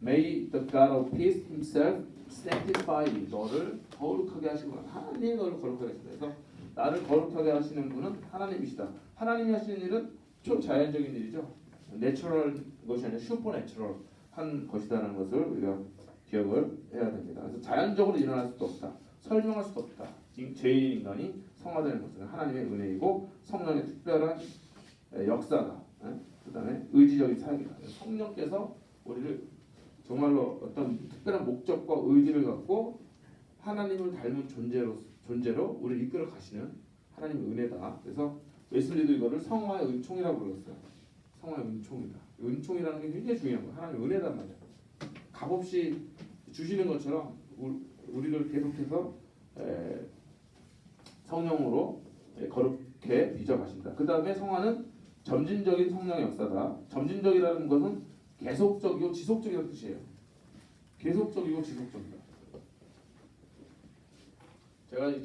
May the God of peace himself sanctify you. 너를 거룩하게 하시는 분. 하나님이 너를 거룩하게 하신다. 그래서 나를 거룩하게 하시는 분은 하나님이시다. 하나님이 하시는 일은 초자연적인 일이죠. 내추럴 것이 아니라 슈퍼내추럴 한 것이다라는 것을 우리가 기억을 해야 됩니다. 그래서 자연적으로 일어날 수도 없다. 설명할 수도 없다. 제1 인간이 성화되는 것은 하나님의 은혜이고 성령의 특별한 역사다. 그 다음에 의지적인 사역이다. 성령께서 우리를 정말로 어떤 특별한 목적과 의지를 갖고 하나님을 닮은 존재로 우리를 이끌어 가시는 하나님의 은혜다. 그래서 웨슬리도 이거를 성화의 은총이라고 불렀어요. 성화의 은총이다. 은총이라는 게 굉장히 중요한 거예요. 하나님의 은혜단 말이야. 값없이 주시는 것처럼 우리를 계속해서 성령으로 거룩해 빚어가신다. 그 다음에 성화는 점진적인 성령의 역사다. 점진적이라는 것은 계속적이고 지속적이라는 뜻이에요. 계속적이고 지속적이다. 제가 이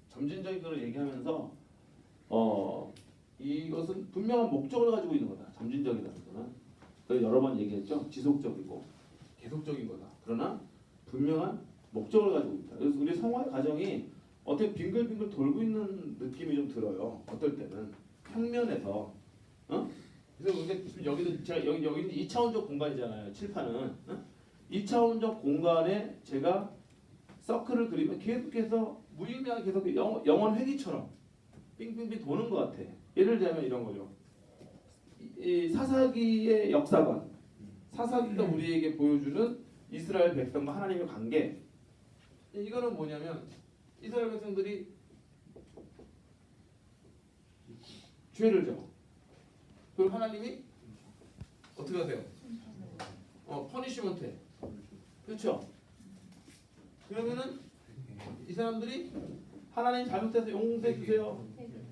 점진적인 걸 얘기하면서 이것은 분명한 목적을 가지고 있는 거다. 점진적이라는 거는 여러 번 얘기했죠. 지속적이고 계속적인 거다. 그러나 분명한 목적을 가지고 있다. 그래서 우리 성화의 과정이 어떻게 빙글빙글 돌고 있는 느낌이 좀 들어요. 어떨 때는 평면에서, 그래서 우리가 지금 여기도 제가 여기는 2차원적 공간이잖아요. 칠판은 2차원적 공간에 제가 서클을 그리면 계속해서 무의미하게 계속 영원 회기처럼 빙빙빙 도는 것 같아. 예를 들면 이런 거죠. 이 사사기의 역사관, 사사기가 우리에게 보여주는 이스라엘 백성과 하나님의 관계. 이거는 뭐냐면 이스라엘 백성들이 죄를 져. 그럼 하나님이 어떻게 하세요? 퍼니시먼트 해. 그렇죠? 그러면은 이 사람들이 하나님 잘못해서 용서해 주세요.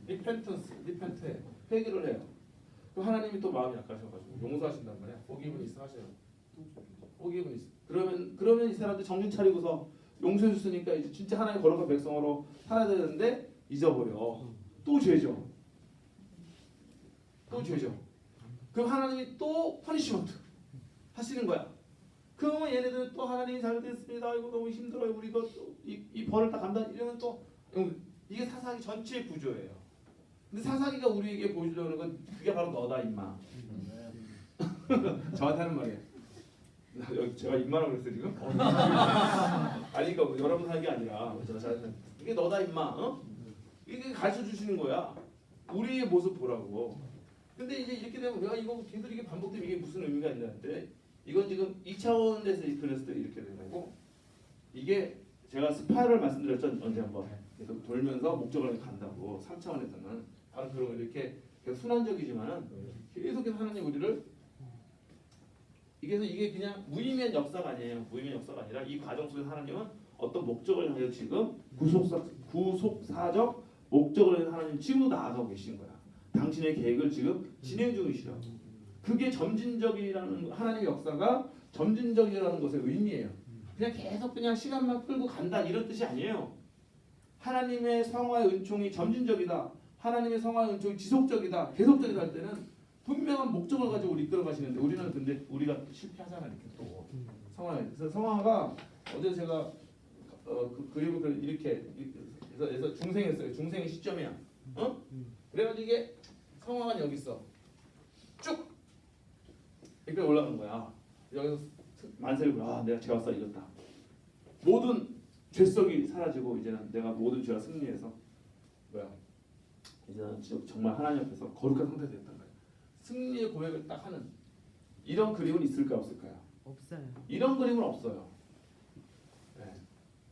리펜트해. 회개를 해요. 그럼 하나님이 또 마음이 약하셔가지고 용서하신단 말이야. forgiveness 하셔요. forgiveness. 그러면 이 사람들 정신 차리고서 용서해 줬으니까 이제 진짜 하나님 거룩한 백성으로 살아야 되는데 잊어버려. 또 죄죠. 그럼 하나님이 또 퍼니시먼트 하시는 거야. 그러면 얘네들은 또 하나님이 잘못했습니다. 이거 너무 힘들어요. 우리가 이 벌을 다 감당. 이러면 또 이게 사사기 전체의 구조예요. 근데 사사기가 우리에게 보여주려는 건 그게 바로 너다 임마. 저한테 하는 말이에요. 여기 제가 임마라고 그랬어요 지금? 아니 그러니까 여러분 하는 게 아니라 이게 너다 임마. 이게 가르쳐 주시는 거야. 우리의 모습 보라고. 근데 이제 이렇게 되면 야 이거 계속 이게 반복되면 이게 무슨 의미가 있냐는데 이건 지금 2차원에서 그렸을 때 이렇게 되는 거고 이게 제가 스파이럴 말씀드렸죠 언제 한번 계속 돌면서 목적을 간다고 3차원에서는 바로 그런 거 이렇게 계속 순환적이지만은 계속해서 하나님 우리를 이게 그냥 무의미한 역사가 아니에요. 무의미한 역사가 아니라 이 과정 속에서 하나님은 어떤 목적을 향해 지금 구속사적 목적을 향해 하나님 지금 나아가고 계신 거야. 당신의 계획을 지금 진행 중이시라. 그게 점진적이라는 하나님의 역사가 점진적이라는 것의 의미예요. 그냥 계속 그냥 시간만 끌고 간다 이런 뜻이 아니에요. 하나님의 성화의 은총이 점진적이다. 하나님의 성화의 은총이 지속적이다. 계속적이다 할 때는 분명한 목적을 가지고 우리 이끌어 가시는데 우리는 근데 우리가 실패하잖아 이렇게 또 성화에. 그래서 성화가 어제 제가 그림을 이렇게 해서 중생했어요. 중생의 시점이야. 그래가지고 이게 성화가 여기 있어. 쭉 이렇게 올라가는 거야. 여기서 만세를 부려. 내가 죄왔어 이겼다. 모든 죄성이 사라지고 이제는 내가 모든 죄와 승리해서 이제는 정말 하나님 앞에서 거룩한 상태가 됐단 말이야. 승리의 고백을 딱 하는 이런 그림은 있을까요 없을까요? 없어요. 이런 그림은 없어요. 네.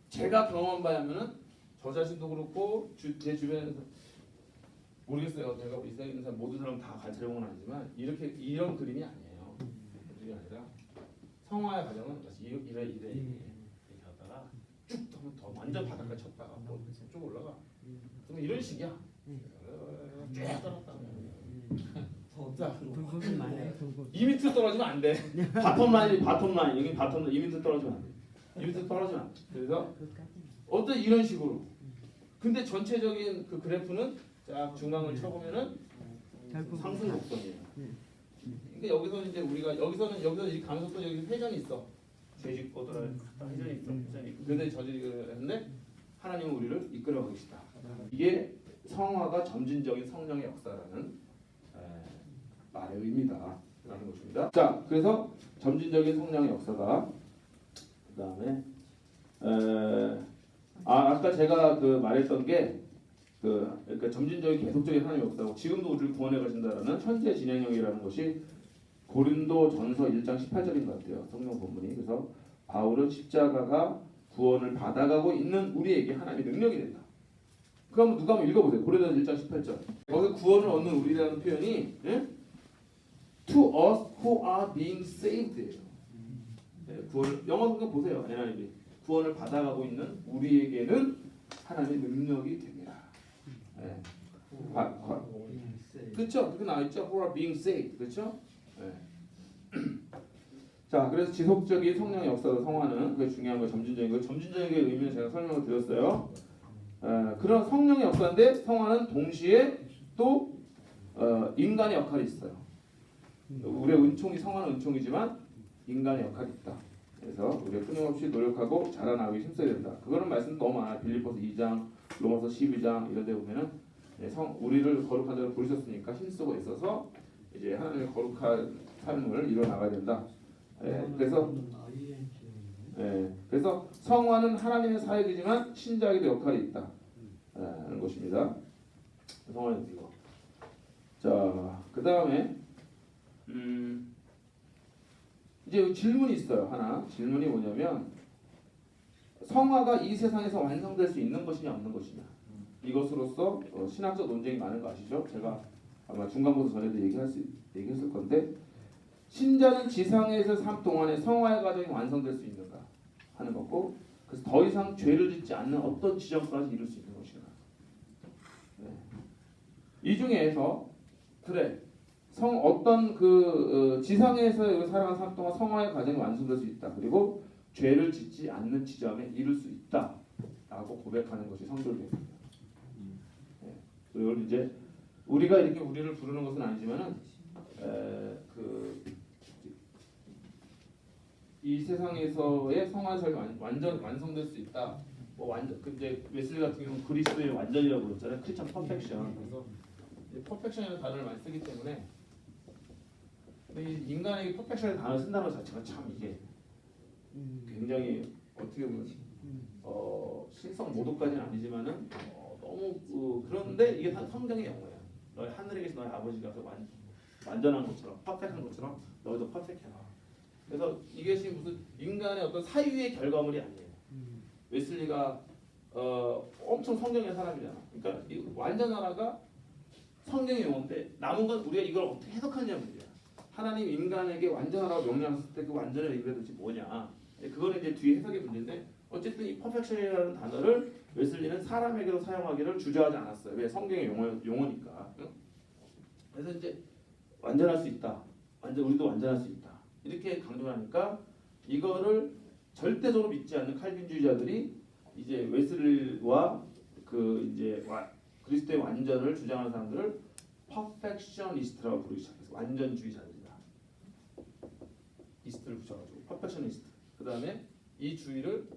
제가 경험한 바라면은 저 자신도 그렇고 제 주변에서 모르겠어요. 제가 이 세상에 있는 사람 모든 사람 다 관찰해본 건 아니지만 이런 그림이 아니에요. 그림이 아니라 성화의 과정은 이래 이렇게 하다가 쭉 하면 더 완전 바닥까지 쳤다가 쭉 올라가. 그럼 이런 식이야. 쭉 떨었다. 자, 굴곡이 많아요. 굴곡. 2m 떨어지면 안 돼. 바텀라인 여기 바텀 2m 떨어지면 안 돼. 2m 떨어지면 안 돼. 그래서 어떤 이런 식으로. 근데 전체적인 그 그래프는 쫙 중앙을 쳐보면은 상승 곡선이에요. 그러니까 여기서 이제 우리가 여기서 이 가면서 또 여기 회전이 있어. 제직보드라 회전이 있어. 회전이 있고. 근데 저지를 했는데 하나님은 우리를 이끌어가고 계시다. 이게 성화가 점진적인 성령의 역사라는 말의 의미다라는 것입니다. 자, 그래서 점진적인 성령의 역사다. 그다음에 아까 제가 그 말했던 게 그러니까 점진적인 계속적인 하나님의 역사고 지금도 우리를 구원해 가신다라는 현재 진행형이라는 것이 고린도전서 1장 18절인 것 같아요. 성경 본문이. 그래서 바울은 십자가가 구원을 받아가고 있는 우리에게 하나님의 능력이 된다. 그럼 누가 한번 읽어보세요. 고린도전서 1장 18절. 거기 구원을 얻는 우리라는 표현이 To us who are being saved예요. 구원 영어 성경 보세요. NIV. 구원을 받아가고 있는 우리에게는 하나님의 능력이 됩니다. 그렇죠? 그렇게 나와 있죠. Who are being saved. 그렇죠? 자, 그래서 지속적인 성령의 역사로 성화는 그게 중요한 거 점진적인 거. 점진적인 의미는 제가 설명을 드렸어요. 그런 성령의 역사인데 성화는 동시에 또 인간의 역할이 있어요. 우리의 은총이 성화는 은총이지만 인간의 역할이 있다. 그래서 우리가 끊임없이 노력하고 자라나기 힘써야 된다. 그거는 말씀 너무 많아요. 빌립보서 2장, 로마서 12장 이런 데 보면은 우리를 거룩한 자로 부르셨으니까 힘쓰고 있어서 이제 하나님의 거룩한 삶을 이루어 나가야 된다. 그래서 성화는 하나님의 사역이지만 신자에게도 역할이 있다. 하는 것입니다. 성화는 이거. 자, 그 다음에 이제 질문이 있어요. 하나 질문이 뭐냐면 성화가 이 세상에서 완성될 수 있는 것이냐 없는 것이냐 이것으로서 신학적 논쟁이 많은 거 아시죠? 제가 아마 중간고사 전에도 얘기했을 건데 신자는 지상에서 삶 동안에 성화의 과정이 완성될 수 있는가 하는 거고 그래서 더 이상 죄를 짓지 않는 어떤 지점까지 이룰 수 있는 것인가 이 중에서 그래 어떤 지상에서 살아가는 삶 동안 성화의 과정이 완성될 수 있다. 그리고 죄를 짓지 않는 지점에 이룰 수 있다라고 고백하는 것이 성결교회입니다. 그리고 이제 우리가 이렇게 우리를 부르는 것은 아니지만은 이 세상에서의 성화의 삶이 완전 완성될 수 있다. 근데 웨슬리 같은 경우는 그리스도의 완전이라고 그랬잖아요. 크리스천 퍼펙션. 그래서 퍼펙션이라는 단어를 많이 쓰기 때문에. 근데 인간에게 퍼펙션의 단어를 쓴다는 것 자체가 참 이게 굉장히 어떻게 보면 실성 모독까지는 아니지만은 너무 그런데 이게 성경의 영어야. 너희 하늘에 계신 너희 아버지가 완전한 것처럼 퍼펙한 것처럼 너희도 퍼펙해라. 그래서 이것이 무슨 인간의 어떤 사유의 결과물이 아니에요. 웨슬리가 엄청 성경의 사람이잖아. 그러니까 이 완전하라가 성경의 용어인데 남은 건 우리가 이걸 어떻게 해석하느냐 문제야. 하나님 인간에게 완전하라고 명령했을 때 그 완전의 의미가 도대체 뭐냐. 그거는 이제 뒤에 해석의 문제인데 어쨌든 이 퍼펙션이라는 단어를 웨슬리는 사람에게도 사용하기를 주저하지 않았어요. 왜? 성경의 용어니까. 그래서 이제 완전할 수 있다. 우리도 완전할 수 있다. 이렇게 강조하니까 이거를 절대적으로 믿지 않는 칼빈주의자들이 이제 웨슬리와 그리스도의 완전을 주장하는 사람들을 퍼펙셔니스트라고 부르기 시작했어요. 완전주의자들이다. 이스트를 붙여가지고 퍼펙셔니스트. 그 다음에 이 주의를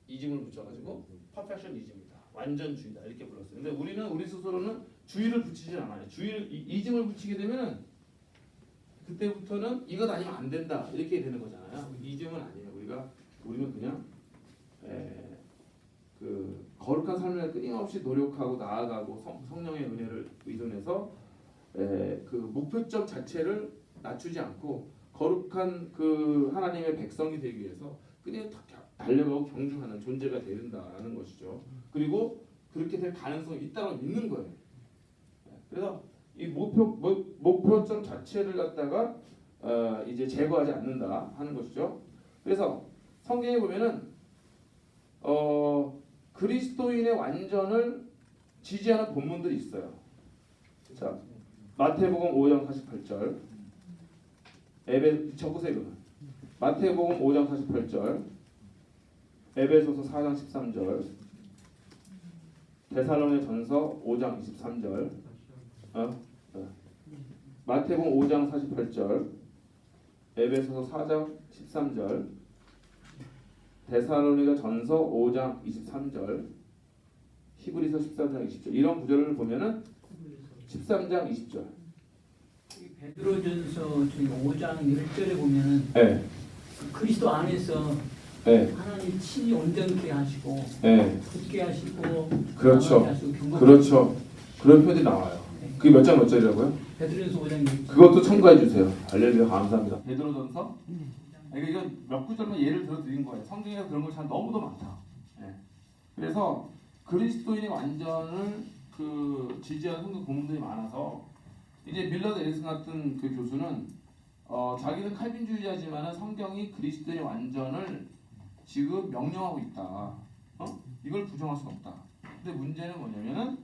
이즘을 붙여가지고 퍼펙셔니즘이다. 완전주의다. 이렇게 불렀어요. 근데 우리 스스로는 주의를 붙이지 않아요. 이즘을 붙이게 되면은 그때부터는 이것 아니면 안 된다. 이렇게 되는 거잖아요. 이즘은 아니에요. 우리는 그냥 거룩한 삶을 끊임없이 노력하고 나아가고 성령의 은혜를 의존해서 그 목표점 자체를 낮추지 않고 거룩한 그 하나님의 백성이 되기 위해서 그냥 달려가고 경주하는 존재가 된다는 것이죠. 그리고 그렇게 될 가능성이 있다고 믿는 거예요. 그래서 이 목표점 자체를 갖다가 이제 제거하지 않는다 하는 것이죠. 그래서 성경에 보면은 그리스도인의 완전을 지지하는 본문들이 있어요. 자, 마태복음 5장 48절. 적으세요 이거는. 마태복음 5장 48절. 에베소서 4장 13절. 데살로니가전서 5장 23절. 마태복음 5장 48절. 에베소서 4장 13절. 데살로니가전서 5장 23절. 히브리서 13장 20절. 이런 구절을 보면은 13장 20절. 베드로전서 저기 5장 1절에 보면은 네. 그리스도 안에서 네. 하나님 친히 온전케 하시고 네. 굳게 하시고 그렇죠. 강하게 하시고 경건하게 그렇죠. 그런 표현이 나와요. 네. 그게 몇 장 몇 절이라고요? 베드로전서 5장 1절. 그것도 첨가해 주세요. 알려주셔서 감사합니다. 베드로전서? 그러니까 이건 몇 구절만 예를 들어 드린 거예요. 성경에서 그런 거 참 너무도 많다. 예. 그래서 그리스도인의 완전을 지지하는 성경 본문들이 많아서 이제 밀러드 에리슨 같은 그 교수는 자기는 칼빈주의자지만 성경이 그리스도인의 완전을 지금 명령하고 있다. 이걸 부정할 수는 없다. 근데 문제는 뭐냐면은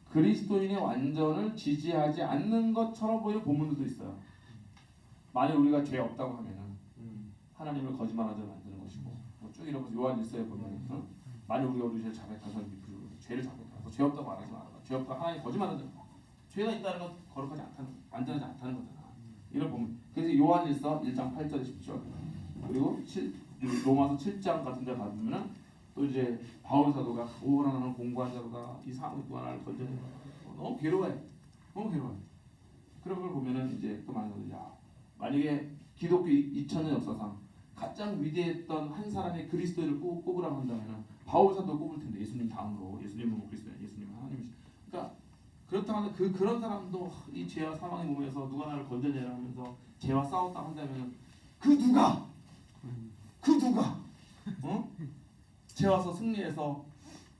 그리스도인의 완전을 지지하지 않는 것처럼 보이는 본문들도 있어요. 만약 우리가 죄 없다고 하면은 하나님을 거짓말하게 만드는 것이고 쭉 이러면서 요한 1서에 보면 만약 우리가 우리 죄를 자백해서 죄를 자백하고 죄 없다고 말하지 말아라. 죄 없다 하나님 거짓말하는 죄가 있다는 건 거룩하지 않다는 완전하지 않다는 거잖아. 이걸 보면 그래서 요한 1서 1장 8절 10절 그리고 로마서 7장 같은 데 가보면은 또 이제 바울 사도가 오라는 공부한 자로다 이 사람과 나를 건져내라. 너무 괴로워해. 너무 괴로워해. 그런 걸 보면은 이제 또 많은 사람들이 만약에 기독교 2000년 역사상 가장 위대했던 한 사람의 그리스도를 꼽으라고 한다면 바울 사도 꼽을 텐데 예수님 다음으로 예수님은 뭐 그리스도야 예수님은 하나님이시. 그러니까 그렇다면 그런 사람도 이 죄와 사망의 몸에서 누가 나를 건져내라 하면서 죄와 싸웠다 한다면 그 누가 죄와서 승리해서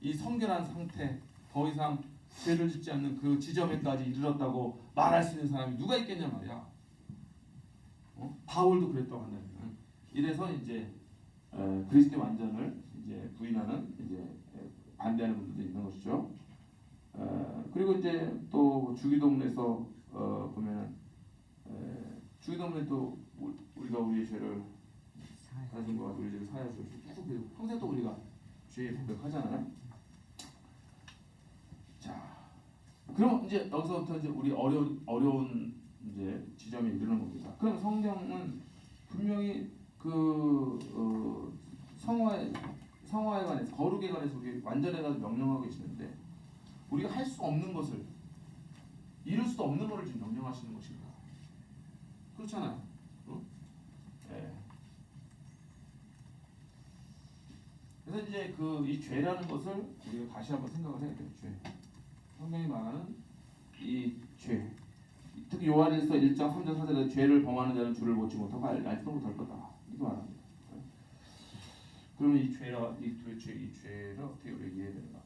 이 성결한 상태 더 이상 죄를 짓지 않는 그 지점에까지 이르렀다고 말할 수 있는 사람이 누가 있겠냐 말이야. 바울도 그랬다고 한다면 이래서 이제 그리스도의 완전을 이제 부인하는 이제 반대하는 분들도 있는 것이죠. 그리고 이제 또 주기도문에서 보면 주기도문에 또 우리가 우리의 죄를 사신 것 같아 우리 죄를 사하여 주시고 평생 또 우리가 죄에 고백하잖아요. 자, 그럼 이제 여기서부터 이제 우리 어려운 이제 지점에 이르는 겁니다. 그럼 성경은 분명히 성화에 관해서 거룩에 관해서 우리 완전에 관해서 명령하고 계시는데 우리가 할 수 없는 것을 이룰 수도 없는 것을 지금 명령하시는 것입니다. 그렇잖아요. 네. 그래서 이제 이 죄라는 것을 우리가 다시 한번 생각을 해야 돼요. 죄. 성경이 말하는 이 죄. 특히 요한일서 1장 3절 4절에 죄를 범하는 자는 주를 보지 못하고 알지도 못할 거다. 이렇게 말합니다. 그러면 이 죄를 어떻게 우리가 이해해야 되는가?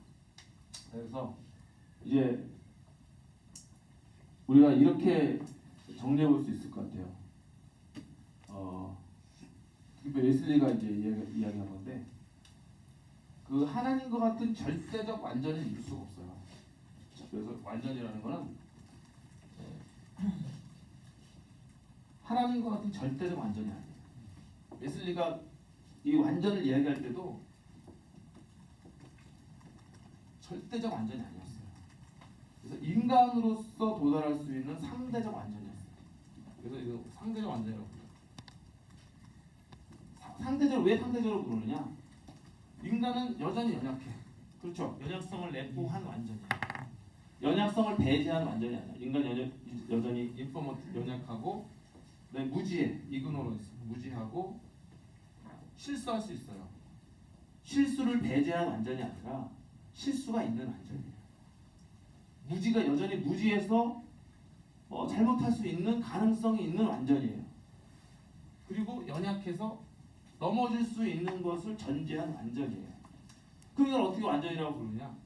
그래서 이제 우리가 이렇게 정리해 볼 수 있을 것 같아요. 특히 웨슬리가 이제 이야기한 건데 그 하나님과 같은 절대적 완전을 이룰 수가 없어요. 그래서 완전이라는 거는 하나님과 같은 절대적 완전이 아니에요. 웨슬리가 이 완전을 이야기할 때도 절대적 완전이 아니었어요. 그래서 인간으로서 도달할 수 있는 상대적 완전이었어요. 그래서 이거 상대적 완전이라고 불러요. 상대적으로 왜 상대적으로 부르느냐? 인간은 여전히 연약해. 그렇죠? 연약성을 내포한 완전이야. 연약성을 배제한 완전이 아니야. 인간 여전히 연약하고 무지해. 이그노런스 무지하고 실수할 수 있어요. 실수를 배제한 완전이 아니라 실수가 있는 완전이에요. 무지가 여전히 무지해서 잘못할 수 있는 가능성이 있는 완전이에요. 그리고 연약해서 넘어질 수 있는 것을 전제한 완전이에요. 그럼 이걸 어떻게 완전이라고 부르냐?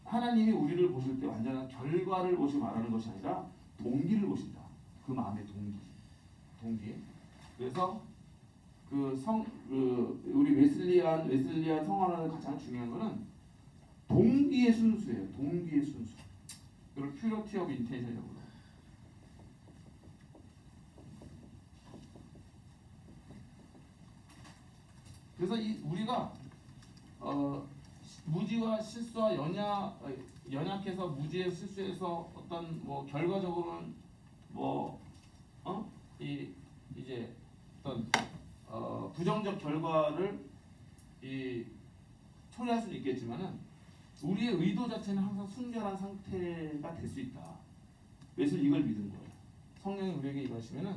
하나님이 우리를 보실 때 완전한 결과를 보시고 말하는 것이 아니라 동기를 보신다. 그 마음의 동기. 그래서 우리 웨슬리안 성화론의 가장 중요한 거는 동기의 순수예요. 동기의 순수. 이걸 purity of intention이라고 해요. 그래서 우리가 무지와 실수와 연약해서 무지의 실수에서 어떤 뭐 결과적으로는 이제 어떤 부정적 결과를 초래할 수는 있겠지만은 우리의 의도 자체는 항상 순결한 상태가 될 수 있다. 웨슬리 이걸 믿은 거예요. 성령이 우리에게 임하시면은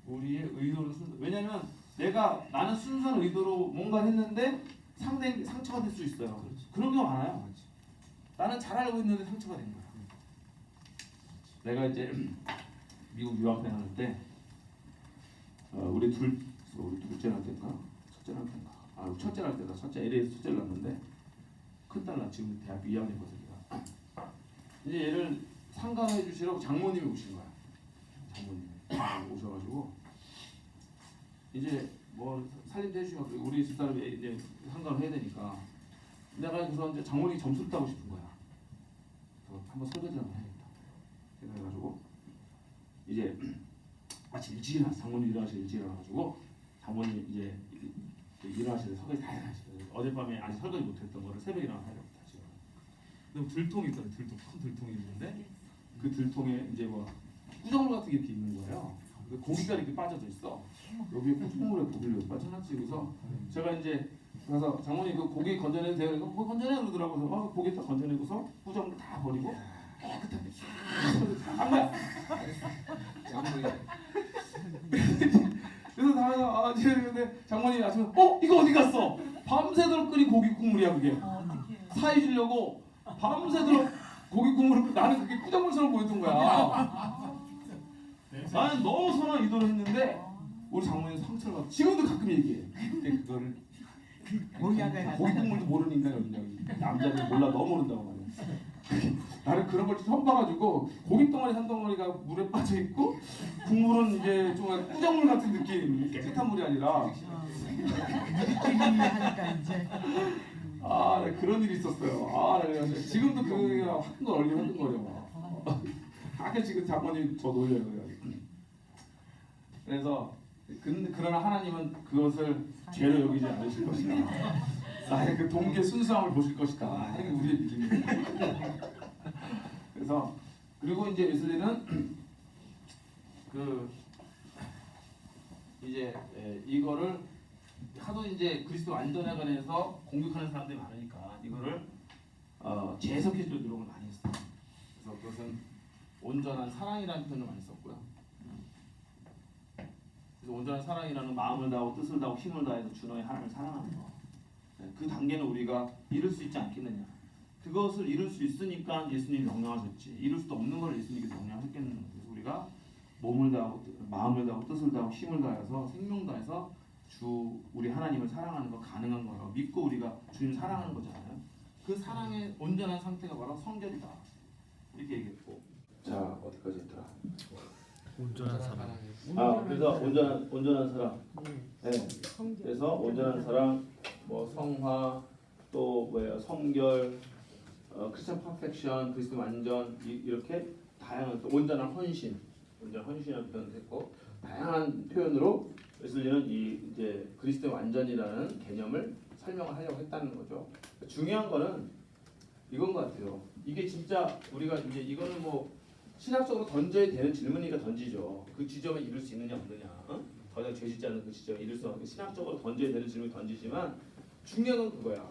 우리의 의도를 왜냐면 나는 순수한 의도로 뭔가 했는데 상대에게 상처가 될 수 있어요. 그렇지. 그런 경우 많아요. 나는 잘 알고 있는데 상처가 된 거야. 내가 이제 미국 유학생 하는 때 우리 둘째 날 때인가 첫째 날 때인가 첫째 날 때다. 첫째 LA에서 첫째를 낳았는데 큰딸 나 지금 대학교 2학년거든요. 이제 얘를 상담해 주시라고 장모님이 오신 거야. 장모님이 오셔가지고 이제 뭐 살림도 해주시면 우리 집사람이 이제 상담을 해야 되니까 내가 그래서 이제 장모님이 점수를 따고 싶은 거야. 그래서 한번 설거지 한번 해야겠다. 그래가지고 이제 아침 일찍 일어나서 장모님 일어나시고 일찍 일어나가지고 장모님 이제 일어나시는데 설거지 다 해놔시고 어젯밤에 아직 설거지 못했던 거를 새벽에 일어나서 하려고 지금. 그럼 들통이 있잖아요. 큰 들통이 있는데 그 들통에 이제 뭐 꾸정물 같은 게 이렇게 있는 거예요. 고기가 이렇게 빠져져 있어. 여기에 콧구멍에 고기를 이렇게 빠져놨지. 그래서 제가 이제 가서 장모님 그 고기 건져내도 돼요? 이거 뭐 건져내 그러더라고요. 그래서 고기 딱 건져내고서 꾸정물 다 버리고 깨끗하게 한 거야. 그래서 다 근데 장모님이 아침에 이거 어디 갔어? 밤새도록 끓인 고기 국물이야 그게. 사이 주려고 밤새도록 고기 국물을 나는 그게 꾸정물처럼 보였던 거야. 나는 너무 선한 의도를 했는데 우리 장모님 상처를 받고 지금도 가끔 얘기해. 근데 그거를 고기 국물도 모르는 인간이 어딨냐. 남자들 몰라 너무 모른다고 말이야. 나는 그런 걸 처음 봐가지고 고기 덩어리 한 덩어리가 물에 빠져 있고 국물은 이제 정말 꾸정물 같은 느낌. 깨끗한 물이 아니라. 네, 그런 일이 있었어요. 네, 지금도 그가 화끈거려. 가끔 지금 장모님 저 놀려요. 그래서 그러나 하나님은 그것을 죄로 여기지 않으실 것이다. 나의 그 동기의 순수함을 보실 것이다. 하는 게 우리의 믿음입니다. 그래서 그리고 이제 웨슬리는 이제 이거를 하도 이제 그리스도 완전에 관해서 공격하는 사람들이 많으니까 이거를 재해석해 주려고 노력을 많이 했어요. 그래서 그것은 온전한 사랑이라는 표현을 많이 썼고요. 그래서 온전한 사랑이라는 마음을 다하고 뜻을 다하고 힘을 다해서 주 너의 하나님을 사랑하는 거. 그 단계는 우리가 이룰 수 있지 않겠느냐. 그것을 이룰 수 있으니까 예수님이 명령하셨지. 이룰 수도 없는 걸 예수님께서 명령하셨겠느냐. 그래서 우리가 몸을 다하고 마음을 다하고 뜻을 다하고 힘을 다해서 생명 다해서 주 우리 하나님을 사랑하는 거 가능한 거라고 믿고 우리가 주님 사랑하는 거잖아요. 그 사랑의 온전한 상태가 바로 성결이다. 이렇게 얘기했고. 자 어디까지 했더라? 온전한 사랑. 그래서 온전한 사랑. 네. 그래서 온전한 사랑, 뭐 성화, 또 뭐야 성결, 크리스천 퍼펙션, 그리스도 완전 이렇게 다양한 또 온전한 헌신이라는 표현을 했고 다양한 표현으로 웨슬리는 이제 그리스도의 완전이라는 개념을 설명을 하려고 했다는 거죠. 중요한 거는 이건 것 같아요. 이게 진짜 우리가 이제 이거는 뭐 신학적으로 던져야 되는 질문이니까 던지죠. 그 지점에 이룰 수 있느냐 없느냐. 더 이상 죄짓지 않는 그 지점에 이룰 수 없는 신학적으로 던져야 되는 질문을 던지지만 중요한 건 그거야.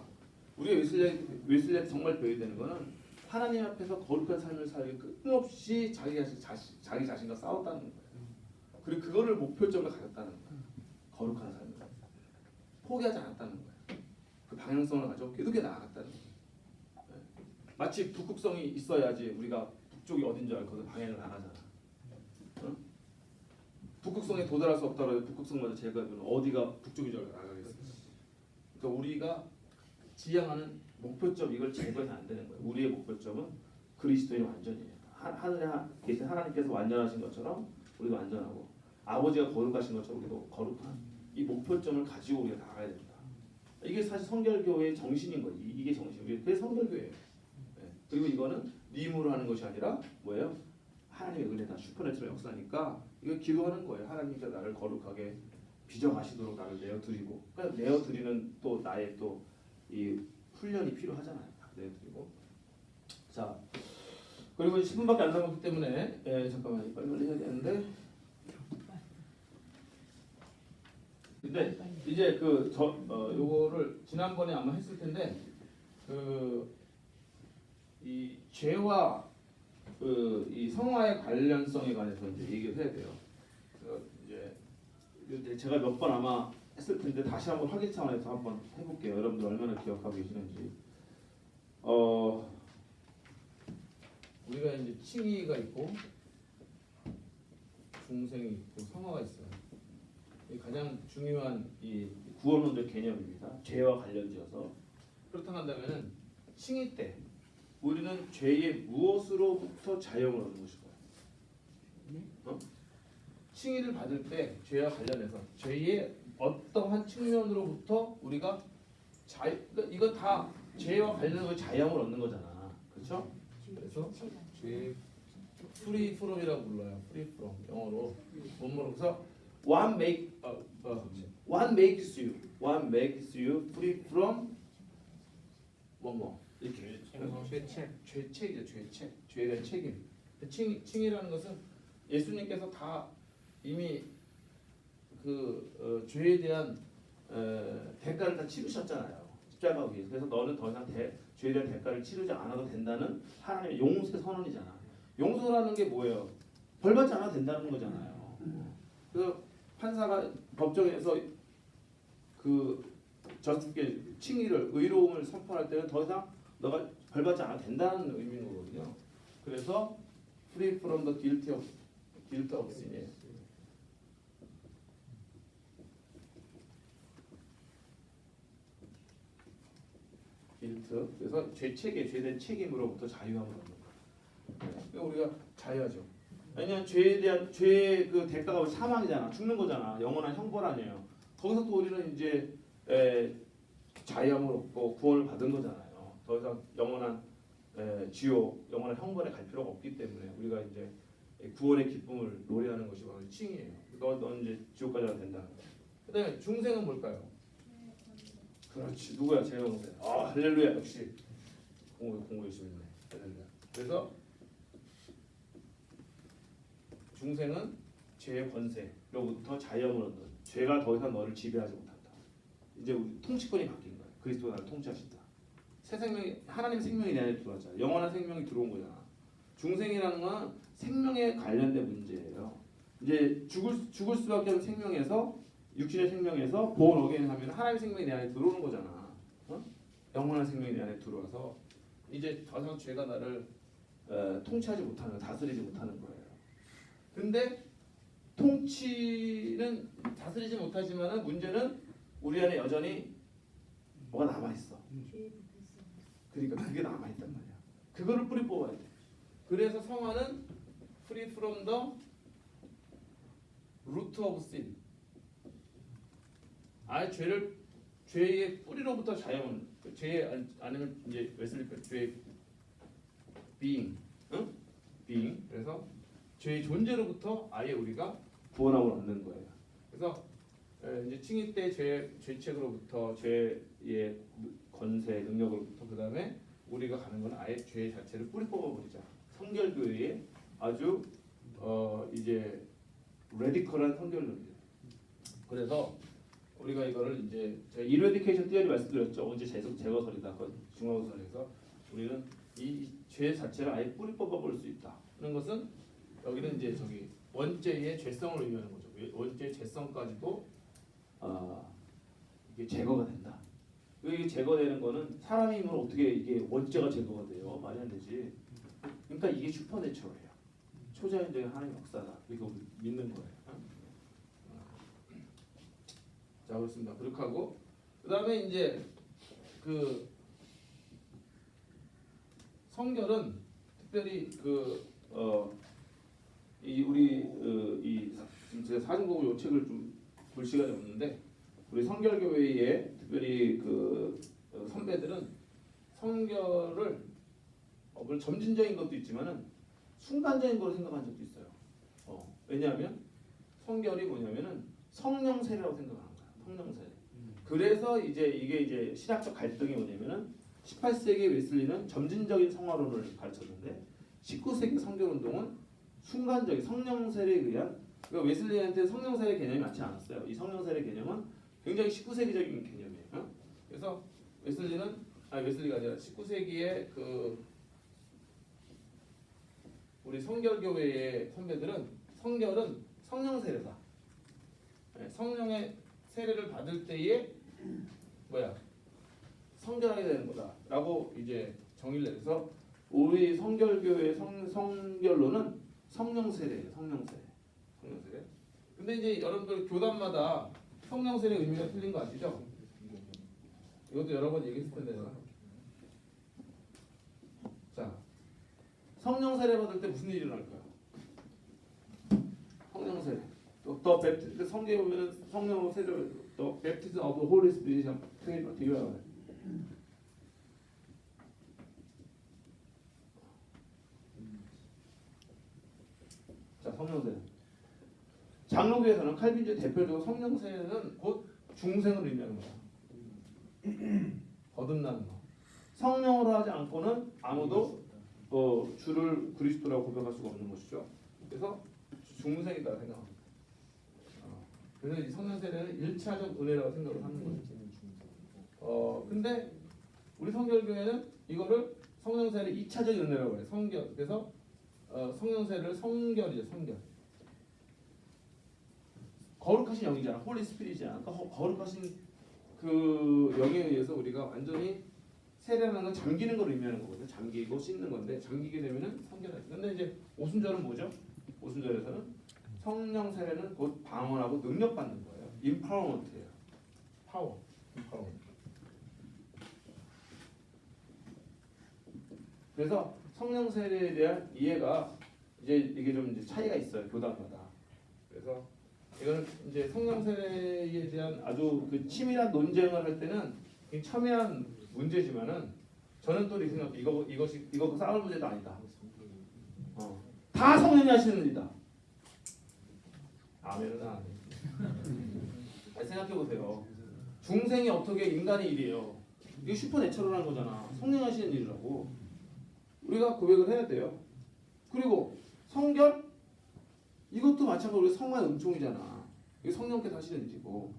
우리 웨슬리한테 정말 배워야 되는 거는 하나님 앞에서 거룩한 삶을 살기 끊임없이 자기 자신과 싸웠다는 거예요. 그리고 그거를 목표점을 가졌다는 거예요. 거룩한 삶을 포기하지 않았다는 거예요. 그 방향성을 가지고 계속해 나아갔다는 거예요. 마치 북극성이 있어야지 우리가 북쪽이 어딘지 알거든. 방향을 나가잖아. 북극성에 도달할 수 없다고 북극성마저 제거하면 어디가 북쪽인 줄 알고 나가겠어. 그러니까 우리가 지향하는 목표점 이걸 제거해서 안 되는 거예요. 우리의 목표점은 그리스도의 완전이에요. 하늘에 계신 하나님께서 완전하신 것처럼 우리도 완전하고 아버지가 거룩하신 것처럼 우리도 거룩한 이 목표점을 가지고 우리가 나가야 된다. 이게 사실 성결교회의 정신인 거예요. 이게 정신이에요. 그게 성결교회예요. 네. 그리고 이거는 네 힘으로 하는 것이 아니라 뭐예요? 하나님의 은혜다. 슈퍼내추럴 역사니까 이거 기도하는 거예요. 하나님께서 나를 거룩하게 빚어가시도록 나를 내어드리고, 그러니까 내어드리는 또 나의 또 이 훈련이 필요하잖아요. 내어드리고. 자, 그리고 10분밖에 안 남았기 때문에 잠깐만 빨리 해야 되는데. 근데 이제 요거를 지난번에 아마 했을 텐데 이 죄와 이 성화의 관련성에 관해서 이제 얘기를 해야 돼요. 이제 제가 몇 번 아마 했을 텐데 다시 한번 확인 차원에서 한번 해볼게요. 여러분들 얼마나 기억하고 계시는지. 우리가 이제 칭의가 있고 중생이 있고 성화가 있어요. 이 가장 중요한 이 구원론적 개념입니다. 죄와 관련지어서 그렇다고 한다면은 칭의 때 우리는 죄의 무엇으로부터 자유를 얻는 것일까요? 칭의를 받을 때 죄와 관련해서 죄의 어떠한 측면으로부터 우리가 그러니까 이거 다 죄와 관련해서 자유를 얻는 거잖아, 그렇죠? 그래서 죄 free from이라고 불러요. free from 영어로 원문으로 그래서 what makes you free from 뭐뭐 이렇게 죄책이죠. 죄에 대한 책임. 칭의라는 것은 예수님께서 다 이미 죄에 대한 대가를 다 치르셨잖아요. 십자가 위에서. 그래서 너는 더 이상 죄에 대한 대가를 치르지 않아도 된다는 하나님의 용서의 선언이잖아. 용서라는 게 뭐예요? 벌받지 않아도 된다는 거잖아요. 그 판사가 법정에서 저스티피케 칭의를 의로움을 선포할 때는 더 이상 너가 벌받지 않아도 된다는 의미인 거거든요. 그래서 free from the guilt of sin이에요. guilt. 그래서 죄에 대한 책임으로부터 자유함을 얻는 거예요. 그러니까 우리가 자유하죠. 왜냐하면 죄의 그 대가가 사망이잖아. 죽는 거잖아. 영원한 형벌 아니에요. 거기서 또 우리는 이제 자유함을 얻고 구원을 받은 거잖아요. 더 이상 영원한 지옥, 영원한 형벌에 갈 필요가 없기 때문에 우리가 이제 구원의 기쁨을 노래하는 것이 바로 칭이에요. 넌 이제 지옥 가지 않아도 된다는 거예요. 그다음에 중생은 뭘까요? 그렇지. 누구야? 제영생. 할렐루야. 역시 공부 열심히 했네. 할렐루야. 그래서 중생은 죄의 권세로부터 자유함을 얻는, 죄가 더 이상 너를 지배하지 못한다. 이제 우리 통치권이 바뀐 거야. 그리스도가 나를 통치하신다. 새 생명이, 하나님 생명이 내 안에 들어왔잖아. 영원한 생명이 들어온 거잖아. 중생이라는 건 생명에 관련된 문제예요. 이제 죽을 수밖에 없는 생명에서, 육신의 생명에서 born again 하면 하나님의 생명이 내 안에 들어오는 거잖아. 영원한 생명이 내 안에 들어와서 이제 더 이상 죄가 나를 통치하지 못하는, 다스리지 못하는 거예요. 근데 통치는 다스리지 못하지만은 문제는 우리 안에 여전히 뭐가 남아 있어. 그러니까 그게 남아 있단 말이야. 그거를 뿌리 뽑아야 돼. 그래서 성화는 free from the root of sin. 죄의 뿌리로부터 자유는 죄 아니면 이제 웨슬리 죄의 being, being. 그래서 죄의 존재로부터 아예 우리가 구원함을 얻는 거예요. 그래서 이제 칭의 때 죄책으로부터 죄의 권세 능력으로부터 그 다음에 우리가 가는 건 아예 죄 자체를 뿌리 뽑아버리자. 성결교회의 아주 이제 레디컬한 성결론이에요. 그래서 우리가 이거를 이제 제가 이레디케이션 티어리 말씀드렸죠. 언제 제거설이다. 중앙선에서 우리는 이 죄 자체를 아예 뿌리 뽑아버릴 수 있다. 하는 것은 여기는 이제 원죄의 죄성을 의미하는 거죠. 원죄의 죄성까지도 이게 제거가 된다. 이게 제거되는 거는 사람의 힘으로 어떻게 이게 원죄가 제거가 돼요? 말이 안 되지. 그러니까 이게 슈퍼내추럴이에요. 초자연적인 하나님의 역사다. 이거 믿는 거예요. 자, 그렇습니다. 그렇게 하고 그 다음에 이제 성결은 특별히 이 우리 이 제가 사중국어 요 책을 좀 볼 시간이 없는데 우리 성결교회의 특별히 그 선배들은 성결을 물론 점진적인 것도 있지만은 순간적인 걸 생각한 적도 있어요. 왜냐하면 성결이 뭐냐면은 성령 세례라고 생각하는 거야. 성령 세례. 그래서 이게 이제 신학적 갈등이 뭐냐면은 18세기 웨슬리는 점진적인 성화론을 가르쳤는데 19세기 성결운동은 순간적인 성령 세례에 의한 그러니까 웨슬리한테 성령 세례 개념이 많지 않았어요. 이 성령 세례 개념은 굉장히 19세기적인 개념이에요. 그래서 웨슬리가 아니라 19세기의 그 우리 성결교회의 선배들은 성결은 성령 세례다. 성령의 세례를 받을 때에 성결하게 되는 거다라고 이제 정의를 내서 우리 성결교회 성결로는 성령 세례예요. 성령 세례. 근데 이제 여러분들 교단마다 성령 세례 의미가 틀린 거 아시죠? 이것도 여러 번 얘기했을 텐데 자, 성령 세례 받을 때 무슨 일이 일어날까요? 성령 세례. 또 베프티스 성경에 보면 성령 세례 또 베프티스 오브 홀리 스피릿이 되게 많아요. 자, 성령 세례. 장로교에서는 칼빈주의 대표적으로 성령 세례는 곧 중생을 의미하는 거야. 거듭나는 거. 성령으로 하지 않고는 아무도 주를 그리스도라고 고백할 수가 없는 것이죠. 그래서 중생이다 생각합니다. 그래서 이 성령 세례는 1차적 은혜라고 생각을 하는 거죠. 근데 우리 성결교회는 이거를 성령 세례 2차적 은혜라고 해요. 성결. 그래서 성령 세례를 성결이죠. 성결. 거룩하신 영이잖아. 홀리 스피릿이잖아. 그러니까 거룩하신 그 영에 의해서 우리가 완전히 세례라는 건 잠기는 걸 의미하는 거거든요. 잠기고 씻는 건데 잠기게 되면은 성결하죠. 근데 이제 오순절은 뭐죠? 오순절에서는 성령 세례는 곧 방언하고 능력 받는 거예요. 임파워먼트예요. 파워. 임파워먼트. 그래서 성령 세례에 대한 이해가 이게 좀 이제 차이가 있어요. 교단마다. 그래서 이거는 이제 성령 세례에 대한 아주 그 치밀한 논쟁을 할 때는 첨예한 문제지만은 저는 또 이렇게 생각해요. 이거 싸울 문제도 아니다. 다 성령이 하시는 일이다. 아멘은 안 해. 생각해 보세요. 중생이 어떻게 인간의 일이에요. 이게 슈퍼내처럴한 거잖아. 성령이 하시는 일이라고. 우리가 고백을 해야 돼요. 그리고 성결 이것도 마찬가지로 우리 성화의 은총이잖아. 이게 성령께서 하시는 일이고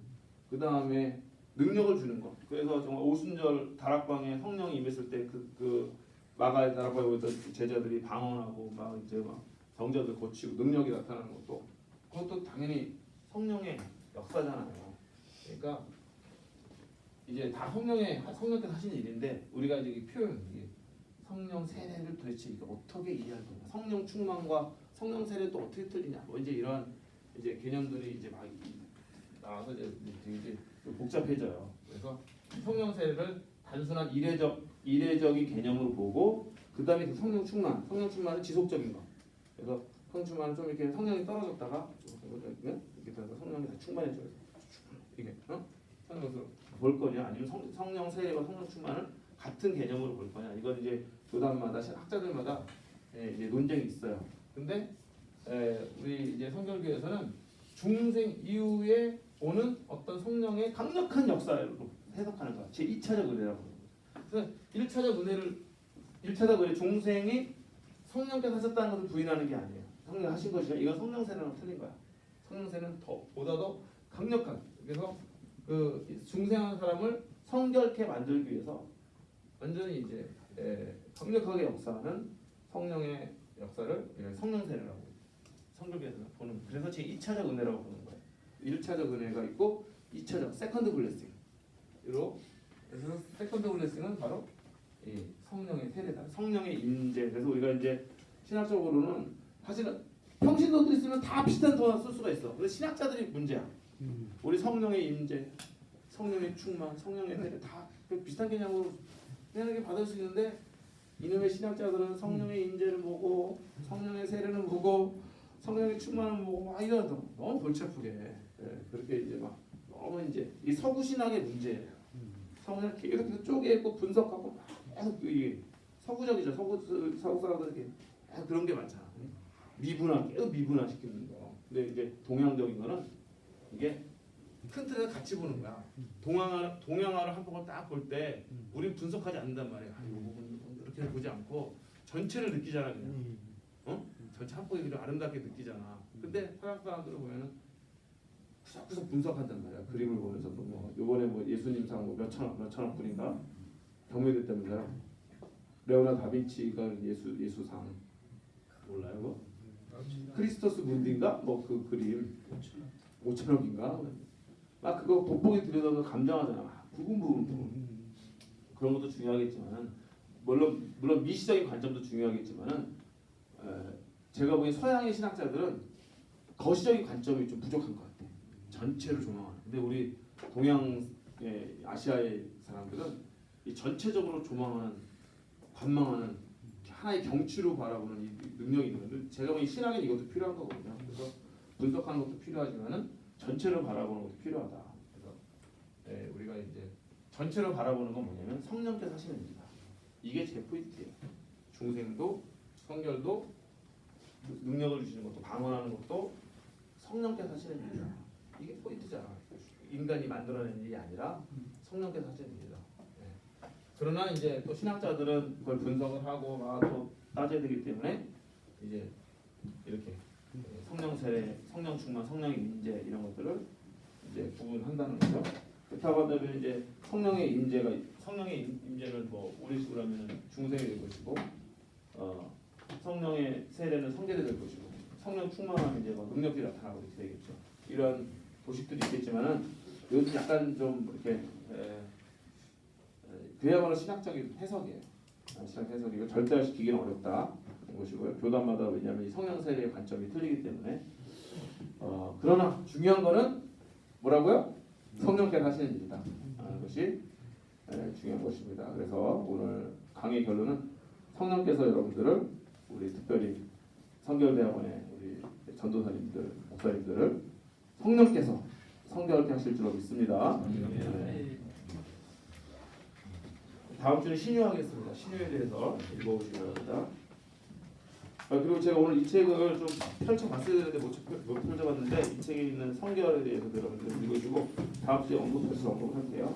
그 다음에 능력을 주는 것. 그래서 정말 오순절 다락방에 성령이 임했을 때 그 마가의 다락방에 오던 제자들이 방언하고 막 병자들 고치고 능력이 나타나는 것도 그것도 당연히 성령의 역사잖아요. 그러니까 이제 다 성령께서 하시는 일인데 우리가 이제 이 표현 이게 성령 세례를 도대체 이게 어떻게 이해할 거냐? 성령 충만과 성령 세례 또 어떻게 틀리냐? 이제 이런 이제 개념들이 이제 막 나와서 이제 복잡해져요. 그래서 성령 세례를 단순한 이례적인 개념으로 보고 그 다음에 그 성령 충만은 지속적인 거. 그래서 성령 충만은 좀 이렇게 성령이 떨어졌다가 이렇게 돼서 성령이 다 충만해져요. 이게 성령으로 볼 거냐? 아니면 성령 세례와 성령 충만을 같은 개념으로 볼 거냐? 이건 이제 교단마다 학자들마다 이제 논쟁이 있어요. 근데 우리 이제 성결교에서는 중생 이후에 오는 어떤 성령의 강력한 역사로 해석하는 거야. 제 2차적 은혜라고. 그래서 1차적 은혜 중생이 성령께서 하셨다는 것을 부인하는 게 아니에요. 성령 하신 것이죠. 이건 성령 세례랑 틀린 거야. 성령 세례는 보다 더 강력한. 그래서 그 중생한 사람을 성결케 만들기 위해서 완전히 이제 강력하게 역사하는 성령의 역사를 성령 세례라고 성결교에서 보는. 그래서 제 2차적 은혜라고 보는 거예요. 1차적 은혜가 있고 2차적 세컨드 블레싱으로. 그래서 세컨드 블레싱은 바로 이 성령의 세례다. 성령의 임재. 그래서 우리가 이제 신학적으로는 사실은 평신도들이 쓰면 다 비슷한 단어 쓸 수가 있어. 근데 신학자들이 문제야. 우리 성령의 임재, 성령의 충만, 성령의 세례 다 비슷한 개념으로 그냥 받을 수 있는데 이놈의 신학자들은 성령의 임재를 보고 성령의 세례는 보고 성령의 충만은 보고 막 이러다 너무 골치 아프게 그렇게 이제 막 너무 이제 이 서구 신학의 문제예요. 서구 신학 계속 쪼개고 분석하고 계속 이게 서구적이죠. 서구 사람들 이렇게 그런 게 많잖아. 계속 미분화 시키는 거. 근데 이제 동양적인 거는 이게 큰 틀에서 같이 보는 거야. 동양화를 한복을 딱 볼 때 우리 분석하지 않는단 말이야. 이 부분 이렇게 보지 않고 전체를 느끼잖아 그냥. 전체 한복이 그냥 아름답게 느끼잖아. 근데 서양 사람들을 보면은 구석구석 분석한단 말이야. 그림을 보면서 뭐 이번에 뭐 예수님상 뭐 몇천억 불인가 경매됐다면서요. 레오나르도 다빈치가 예수상 몰라요 그거? 크리스토스 문디인가 뭐 그 그림 5천억인가 막 그거 돋보기 들여다서 감정하잖아. 부분 그런 것도 중요하겠지만은 물론 미시적인 관점도 중요하겠지만은 제가 보기엔 서양의 신학자들은 거시적인 관점이 좀 부족한 것 같아. 전체를 조망하는. 근데 우리 동양의 아시아의 사람들은 이 전체적으로 조망하는, 관망하는 하나의 경치로 바라보는 이 능력이 있는데 제가 보기엔 신학엔 이것도 필요한 거거든요. 그래서 분석하는 것도 필요하지만은 전체를 바라보는 것도 필요하다. 그래서 우리가 이제 전체를 바라보는 건 뭐냐면 성령께서 하시는 일이다. 이게 제 포인트예요. 중생도 성결도 능력을 주시는 것도 방언하는 것도 성령께서 하시는 일이다. 이게 포인트잖아. 인간이 만들어낸 일이 아니라 성령께서 하시는 일이다. 그러나 이제 또 신학자들은 그걸 분석을 하고 막 또 따져야 되기 때문에 이제 이렇게 성령 세례, 성령 충만, 성령의 임재 이런 것들을 이제 구분한다는 거죠. 그렇다고 한다면 이제 성령의 임재는 뭐 우리 식으로 하면 중생이 될 것이고, 성령의 세례는 성계대 될 것이고, 성령 충만하면 이제 뭐 능력이 나타나고 이렇게 되겠죠. 이런 도식들이 있겠지만은 이것도 약간 좀 이렇게 그야말로 신학적인 해석이에요. 신학 해석이고 절대화시키기는 어렵다. 것이고요. 교단마다 왜냐하면 이 성령 세례의 관점이 틀리기 때문에 그러나 중요한 거는 뭐라고요? 성령께서 하시는 일이다 하는 것이 중요한 것입니다. 그래서 오늘 강의 결론은 성령께서 여러분들을 우리 특별히 성결대학원의 우리 전도사님들, 목사님들을 성령께서 성결케 하실 줄로 믿습니다. 다음 주는 신유하겠습니다. 신유에 대해서 읽어보시기 바랍니다. 그리고 제가 오늘 이 책을 좀 펼쳐봤어야 되는데 못 펼쳐봤는데 이 책에 있는 성결에 대해서 여러분들 읽어주고 다음 주에 언급해서 언급할게요.